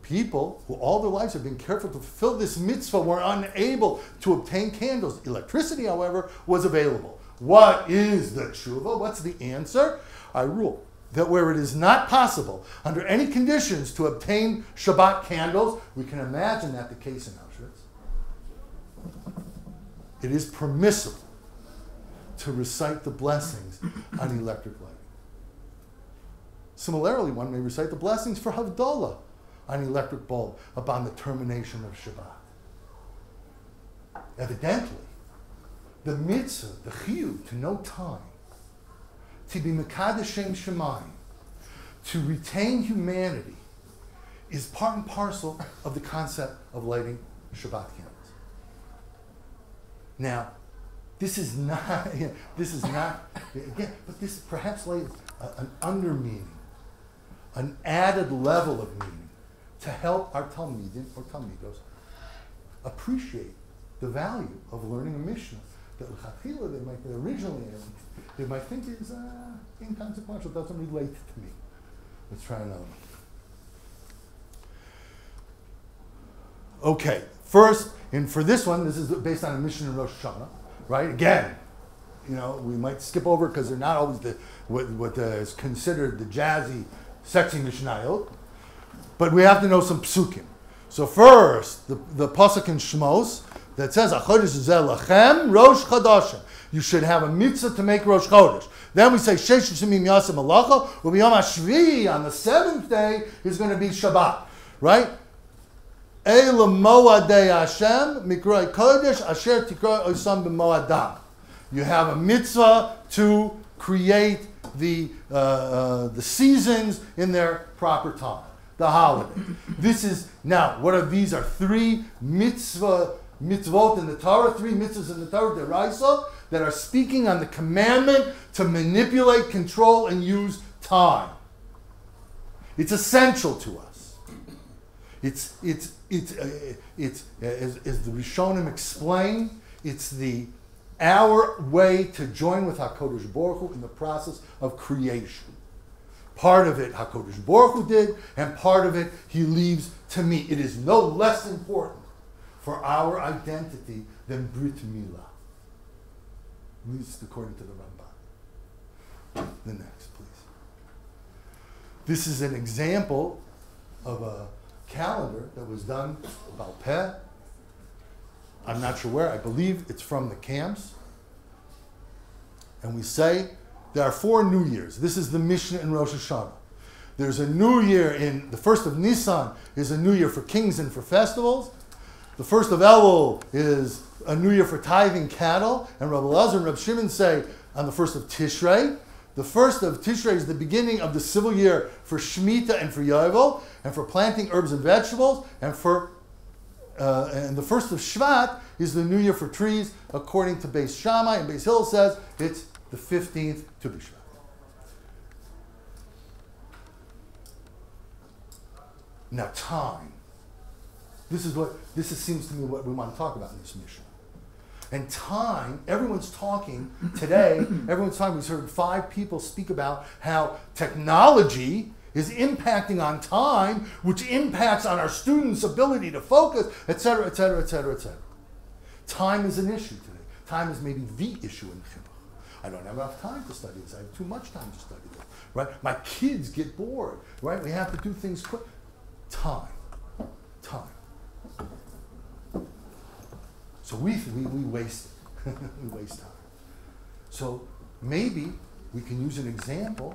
People who all their lives have been careful to fulfill this mitzvah were unable to obtain candles. Electricity, however, was available. What is the tshuva? What's the answer? I rule that where it is not possible, under any conditions, to obtain Shabbat candles, we can imagine that the case in Auschwitz, it is permissible to recite the blessings on electric lighting. Similarly, one may recite the blessings for Havdalah on electric bulb upon the termination of Shabbat. Evidently, the mitzvah, the chiyuv, to know time, to be mekadesh shem shemayim, to retain humanity, is part and parcel of the concept of lighting Shabbat candles. Now, this is not, again, but this perhaps lays an under meaning, an added level of meaning to help our Talmidim or Talmidos appreciate the value of learning a Mishnah that L'chachila they might they might think is inconsequential, doesn't relate to me. Let's try another one. Okay, first, and for this one, this is based on a Mishnah in Rosh Hashanah, right? Again, we might skip over because they're not always what is considered the jazzy, sexy Mishnayot, but we have to know some psukim. So first, the pasuk in Shmos that says, "Achodesh zeh lachem Rosh Chodashim." You should have a mitzvah to make Rosh Chodesh. Then we say, "Sheish Shemim Yasem Malacha," U'biyom HaShvi'i, on the 7th day is going to be Shabbat, right? Eila Moadei Hashem Mikroi Kodesh Asher Tikroi Osam B'Moadam. You have a mitzvah to create the seasons in their proper time, the holiday. This is now. What are these? Are 3 mitzvot in the Torah, 3 mitzvahs in the Torah Deraisa that are speaking on the commandment to manipulate, control, and use time. It's essential to us. It's as the Rishonim explain, it's our way to join with HaKadosh Baruch Hu in the process of creation. Part of it HaKadosh Baruch Hu did, and part of it He leaves to me. It is no less important for our identity than Brit Milah. At least according to the Ramban. The next, please. This is an example of a calendar that was done about Peh I'm not sure where, I believe it's from the camps. And we say there are 4 New Years. This is the Mishnah in Rosh Hashanah. There's a New Year in the 1st of Nisan is a New Year for kings and for festivals. The 1st of Elul is a New Year for tithing cattle. And Rabbi Elazar and Rabbi Shimon say on the 1st of Tishrei. The 1st of Tishrei is the beginning of the civil year for Shemitah and for Yovel, and for planting herbs and vegetables, and the 1st of Shvat is the New Year for trees, according to Beis Shammai, and Beis Hillel says it's the 15th to B'Shvat. Now, time. This seems to me what we want to talk about in this mission. And time, everyone's talking today, we've heard 5 people speak about how technology is impacting on time, which impacts on our students' ability to focus, etc., etc., etc., etc. Time is an issue today. Time is maybe the issue in chinuch. I don't have enough time to study this. I have too much time to study this. Right? My kids get bored. Right? We have to do things quick. Time. So we waste it. We waste time. So maybe we can use an example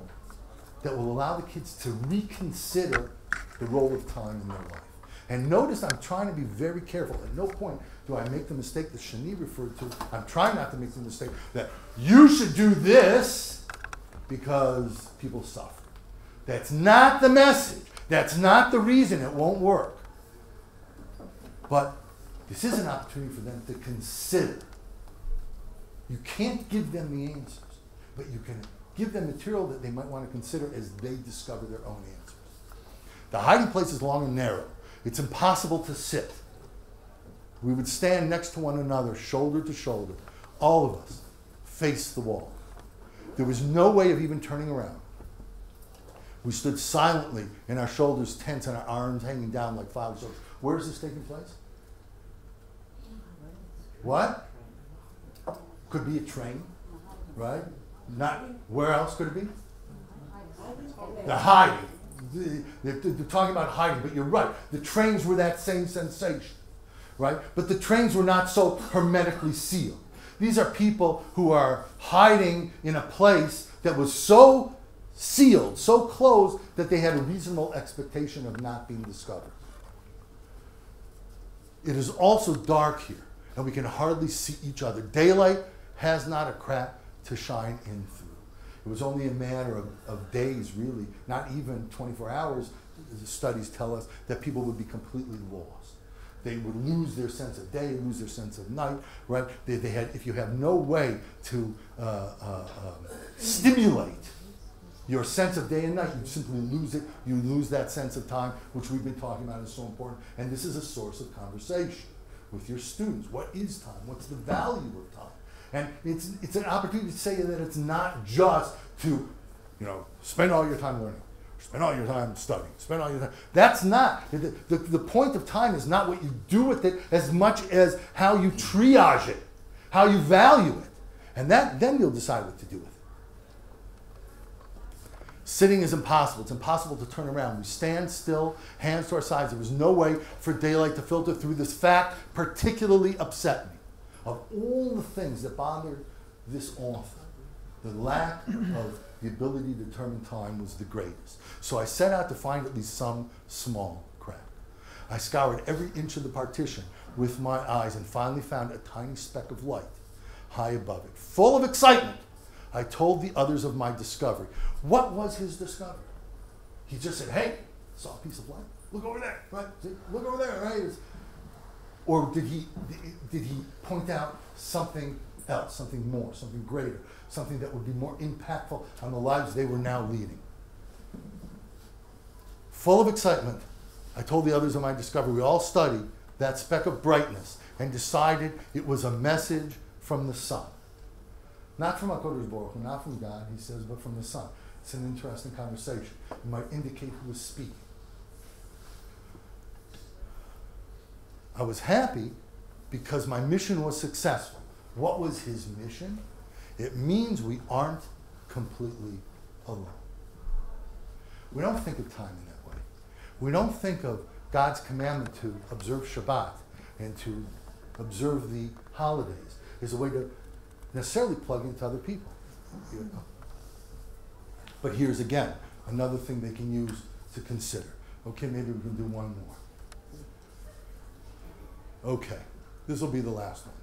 that will allow the kids to reconsider the role of time in their life. And notice I'm trying to be very careful. At no point do I make the mistake that Shani referred to. I'm trying not to make the mistake that you should do this because people suffer. That's not the message. That's not the reason it won't work. But this is an opportunity for them to consider. You can't give them the answers, but you can give them material that they might want to consider as they discover their own answers. The hiding place is long and narrow. It's impossible to sit. We would stand next to one another, shoulder to shoulder, all of us, face the wall. There was no way of even turning around. We stood silently, and our shoulders tense and our arms hanging down like file shoulders. Where is this taking place? What? Could be a train, right? Not where else could it be? The hiding. They're talking about hiding, but you're right. The trains were that same sensation, right? But the trains were not so hermetically sealed. These are people who are hiding in a place that was so sealed, so closed, that they had a reasonable expectation of not being discovered. It is also dark here, and we can hardly see each other. Daylight has not a crack to shine in through. It was only a matter of days, really, not even 24 hours. The studies tell us that people would be completely lost. They would lose their sense of day, lose their sense of night, right? They had, if you have no way to stimulate your sense of day and night, you simply lose it. You lose that sense of time, which we've been talking about is so important. And this is a source of conversation with your students. What is time? What's the value of time? And it's an opportunity to say that it's not just to, spend all your time learning, spend all your time studying, spend all your time. That's not. The point of time is not what you do with it as much as how you triage it, how you value it. And then you'll decide what to do with it. Sitting is impossible. It's impossible to turn around. We stand still, hands to our sides. There was no way for daylight to filter through. This fact particularly upset me. Of all the things that bothered this author, the lack of the ability to determine time was the greatest. So I set out to find at least some small crack. I scoured every inch of the partition with my eyes and finally found a tiny speck of light high above it. Full of excitement, I told the others of my discovery. What was his discovery? He just said, hey, saw a piece of light. Look over there, right? Look over there, right? Or did he point out something else, something more, something greater, something that would be more impactful on the lives they were now leading? Full of excitement, I told the others of my discovery. We all studied that speck of brightness and decided it was a message from the sun. Not from HaKadosh Baruch Hu, not from God, he says, but from the sun. It's an interesting conversation. It might indicate who was speaking. I was happy because my mission was successful. What was his mission? It means we aren't completely alone. We don't think of time in that way. We don't think of God's commandment to observe Shabbat and to observe the holidays is a way to necessarily plug into other people. But here's again another thing they can use to consider. Okay, maybe we can do one more. Okay, this will be the last one.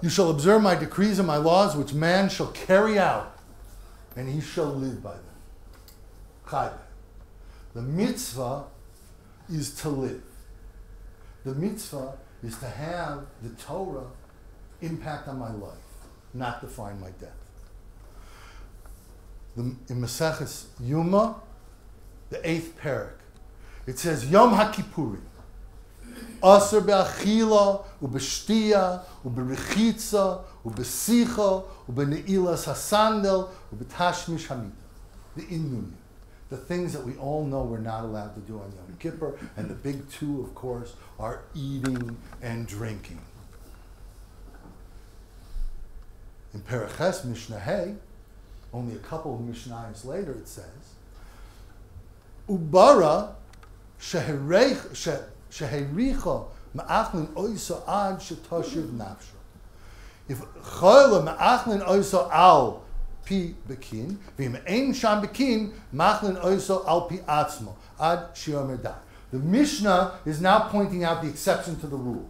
You shall observe my decrees and my laws, which man shall carry out, and he shall live by them. Chai. The mitzvah is to live. The mitzvah is to have the Torah impact on my life, not define my death. In Maseches Yuma, the 8th parak, it says, Yom HaKippurim, Aser be'achila, u'b'shtiya, u'b'rechitza, u'b'sicha, u'b'ne'ilas hasandel, u'b'tashmish hamita. The Inunim. The things that we all know we're not allowed to do on Yom Kippur, and the big two, of course, are eating and drinking. In Paraches Mishnah Hey, only a couple of Mishnahs later, it says, Ubara shehericha ma'achlin oiso ad shetoshiv nafsho. If choyle ma'achlin oiso al pi bekin, v'im ein sham bekin, ma'achlin oiso al pi atzmo, ad shiomer da. The Mishnah is now pointing out the exception to the rule.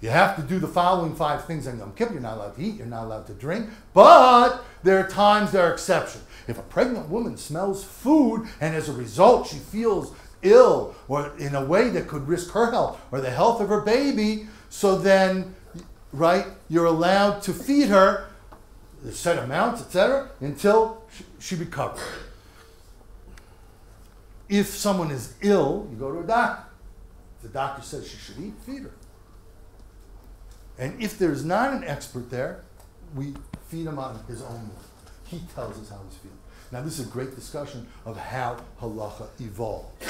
You have to do the following 5 things on Yom Kippur. You're not allowed to eat, you're not allowed to drink, but there are times there are exceptions. If a pregnant woman smells food and as a result she feels ill or in a way that could risk her health or the health of her baby, so then, right, you're allowed to feed her a set amounts, etc., until she recovers. If someone is ill, you go to a doctor. If the doctor says she should eat, feed her. And if there's not an expert there, we feed him on his own word. He tells us how he's feeling. Now, this is a great discussion of how halacha evolved.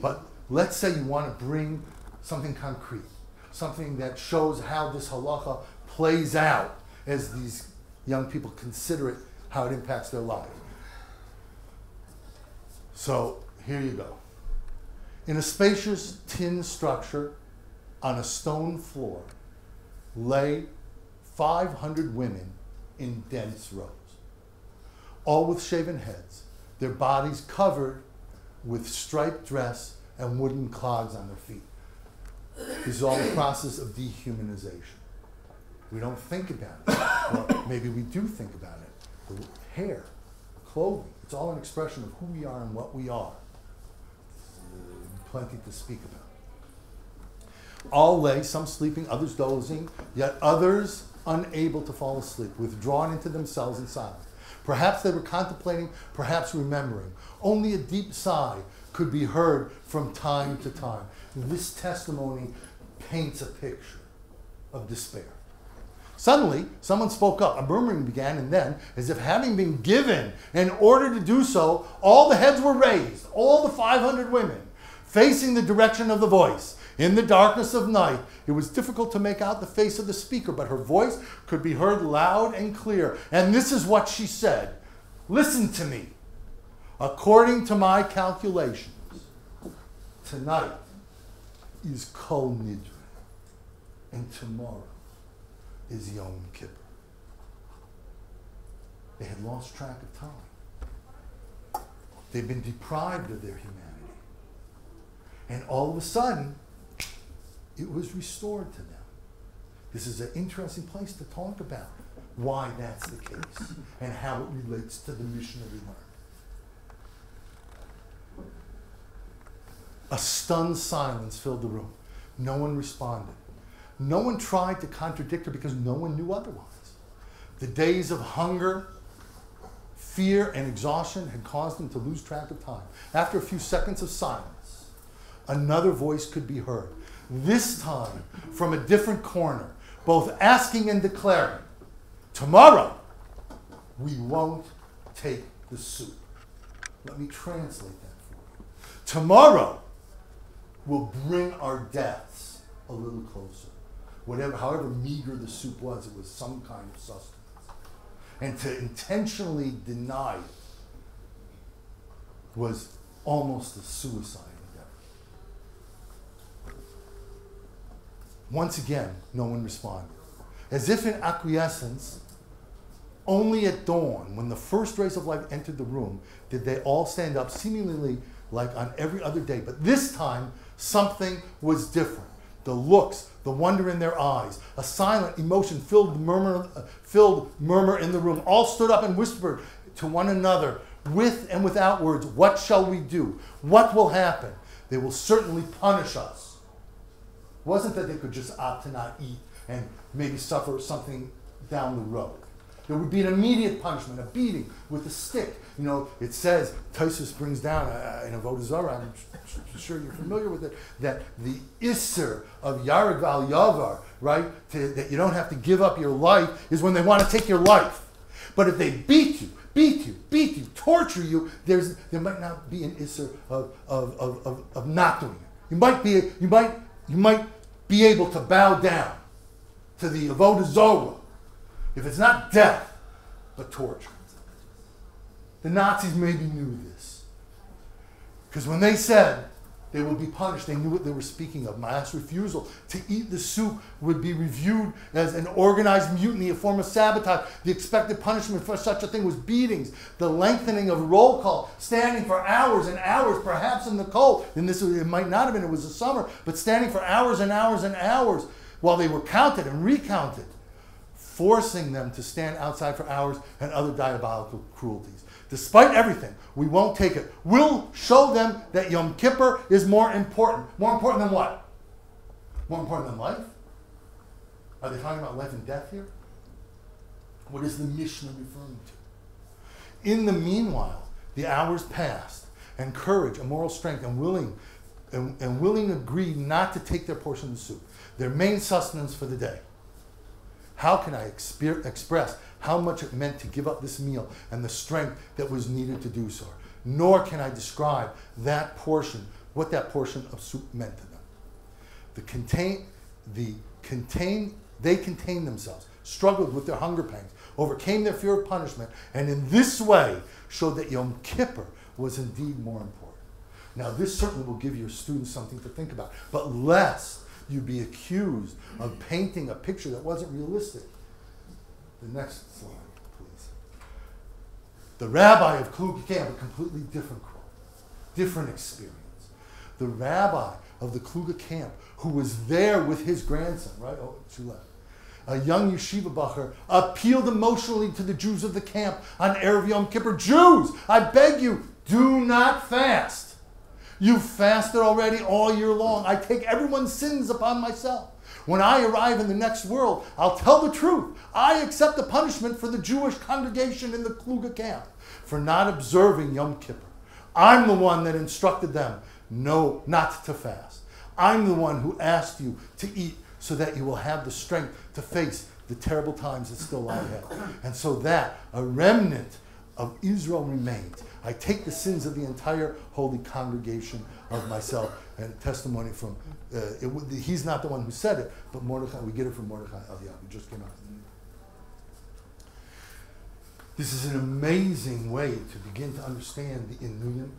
But let's say you want to bring something concrete, something that shows how this halacha plays out as these young people consider it, how it impacts their life. So, here you go. In a spacious tin structure on a stone floor, lay 500 women in dense rows, all with shaven heads, their bodies covered with striped dress and wooden clogs on their feet. This is all a process of dehumanization. We don't think about it. Or maybe we do think about it. The hair, clothing, it's all an expression of who we are and what we are. Plenty to speak about. All lay, some sleeping, others dozing, yet others unable to fall asleep, withdrawn into themselves in silence. Perhaps they were contemplating, perhaps remembering. Only a deep sigh could be heard from time to time. This testimony paints a picture of despair. Suddenly, someone spoke up. A murmuring began, and then, as if having been given an order to do so, all the heads were raised, all the 500 women, facing the direction of the voice. In the darkness of night, it was difficult to make out the face of the speaker, but her voice could be heard loud and clear. And this is what she said. Listen to me. According to my calculations, tonight is Kol Nidre, and tomorrow is Yom Kippur. They had lost track of time. They've been deprived of their humanity. And all of a sudden, it was restored to them. This is an interesting place to talk about why that's the case and how it relates to the Mishnah we learned. A stunned silence filled the room. No one responded. No one tried to contradict her because no one knew otherwise. The days of hunger, fear, and exhaustion had caused them to lose track of time. After a few seconds of silence, another voice could be heard. This time from a different corner, both asking and declaring, tomorrow we won't take the soup. Let me translate that for you. Tomorrow we'll bring our deaths a little closer. However meager the soup was, it was some kind of sustenance. And to intentionally deny it was almost a suicide endeavor. Once again, no one responded. As if in acquiescence, only at dawn, when the first rays of light entered the room, did they all stand up, seemingly like on every other day. But this time, something was different. The looks, the wonder in their eyes, a silent, emotion-filled murmur in the room. All stood up and whispered to one another, with and without words, what shall we do? What will happen? They will certainly punish us. It wasn't that they could just opt to not eat and maybe suffer something down the road. There would be an immediate punishment, a beating with a stick. You know, it says, Tosfos brings down in Avodah Zarah, I'm sure you're familiar with it, that the Isser of Yareg Val Yavar, right, that you don't have to give up your life, is when they want to take your life. But if they beat you, torture you, there might not be an Isser of not doing it. You might be able to bow down to the Avodah Zarah. If it's not death, but torture. The Nazis maybe knew this. Because when they said they would be punished, they knew what they were speaking of. Mass refusal to eat the soup would be reviewed as an organized mutiny, a form of sabotage. The expected punishment for such a thing was beatings, the lengthening of roll call, standing for hours and hours, perhaps in the cold. And it might not have been, it was the summer, but standing for hours and hours and hours while they were counted and recounted, forcing them to stand outside for hours, and other diabolical cruelties. Despite everything, we won't take it. We'll show them that Yom Kippur is more important. More important than what? More important than life? Are they talking about life and death here? What is the Mishnah referring to? In the meanwhile, the hours passed, and courage and moral strength and willing agreed not to take their portion of the soup, their main sustenance for the day. How can I express how much it meant to give up this meal and the strength that was needed to do so? Nor can I describe that portion, what that portion of soup meant to them. They contained themselves, struggled with their hunger pangs, overcame their fear of punishment, and in this way showed that Yom Kippur was indeed more important. Now, this certainly will give your students something to think about, but lest you be accused of painting a picture that wasn't realistic. The next slide, please. The rabbi of Kluge Camp, a completely different quote, different experience. The rabbi of the Kluge Camp, who was there with his grandson, right? Oh, she left. A young yeshiva bacher appealed emotionally to the Jews of the camp on Erev Yom Kippur. Jews, I beg you, do not fast. You've fasted already all year long. I take everyone's sins upon myself. When I arrive in the next world, I'll tell the truth. I accept the punishment for the Jewish congregation in the Kluge camp for not observing Yom Kippur. I'm the one that instructed them not to fast. I'm the one who asked you to eat so that you will have the strength to face the terrible times that still lie ahead. And so that a remnant of Israel remains. I take the sins of the entire holy congregation of myself, and testimony from, he's not the one who said it, but Mordechai, we get it from Mordechai Eliyahu, who just came out. This is an amazing way to begin to understand the Inuyim,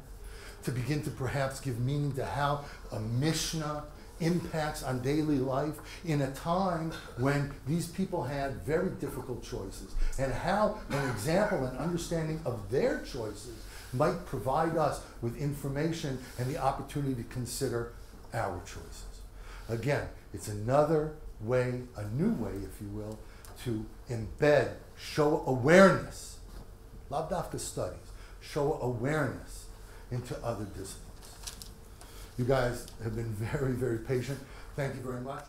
to begin to perhaps give meaning to how a Mishnah impacts on daily life in a time when these people had very difficult choices, and how an example and understanding of their choices might provide us with information and the opportunity to consider our choices. Again, it's another way, a new way, if you will, to embed Shoah awareness, lav dafka studies, Shoah awareness into other disciplines. You guys have been very, very patient. Thank you very much.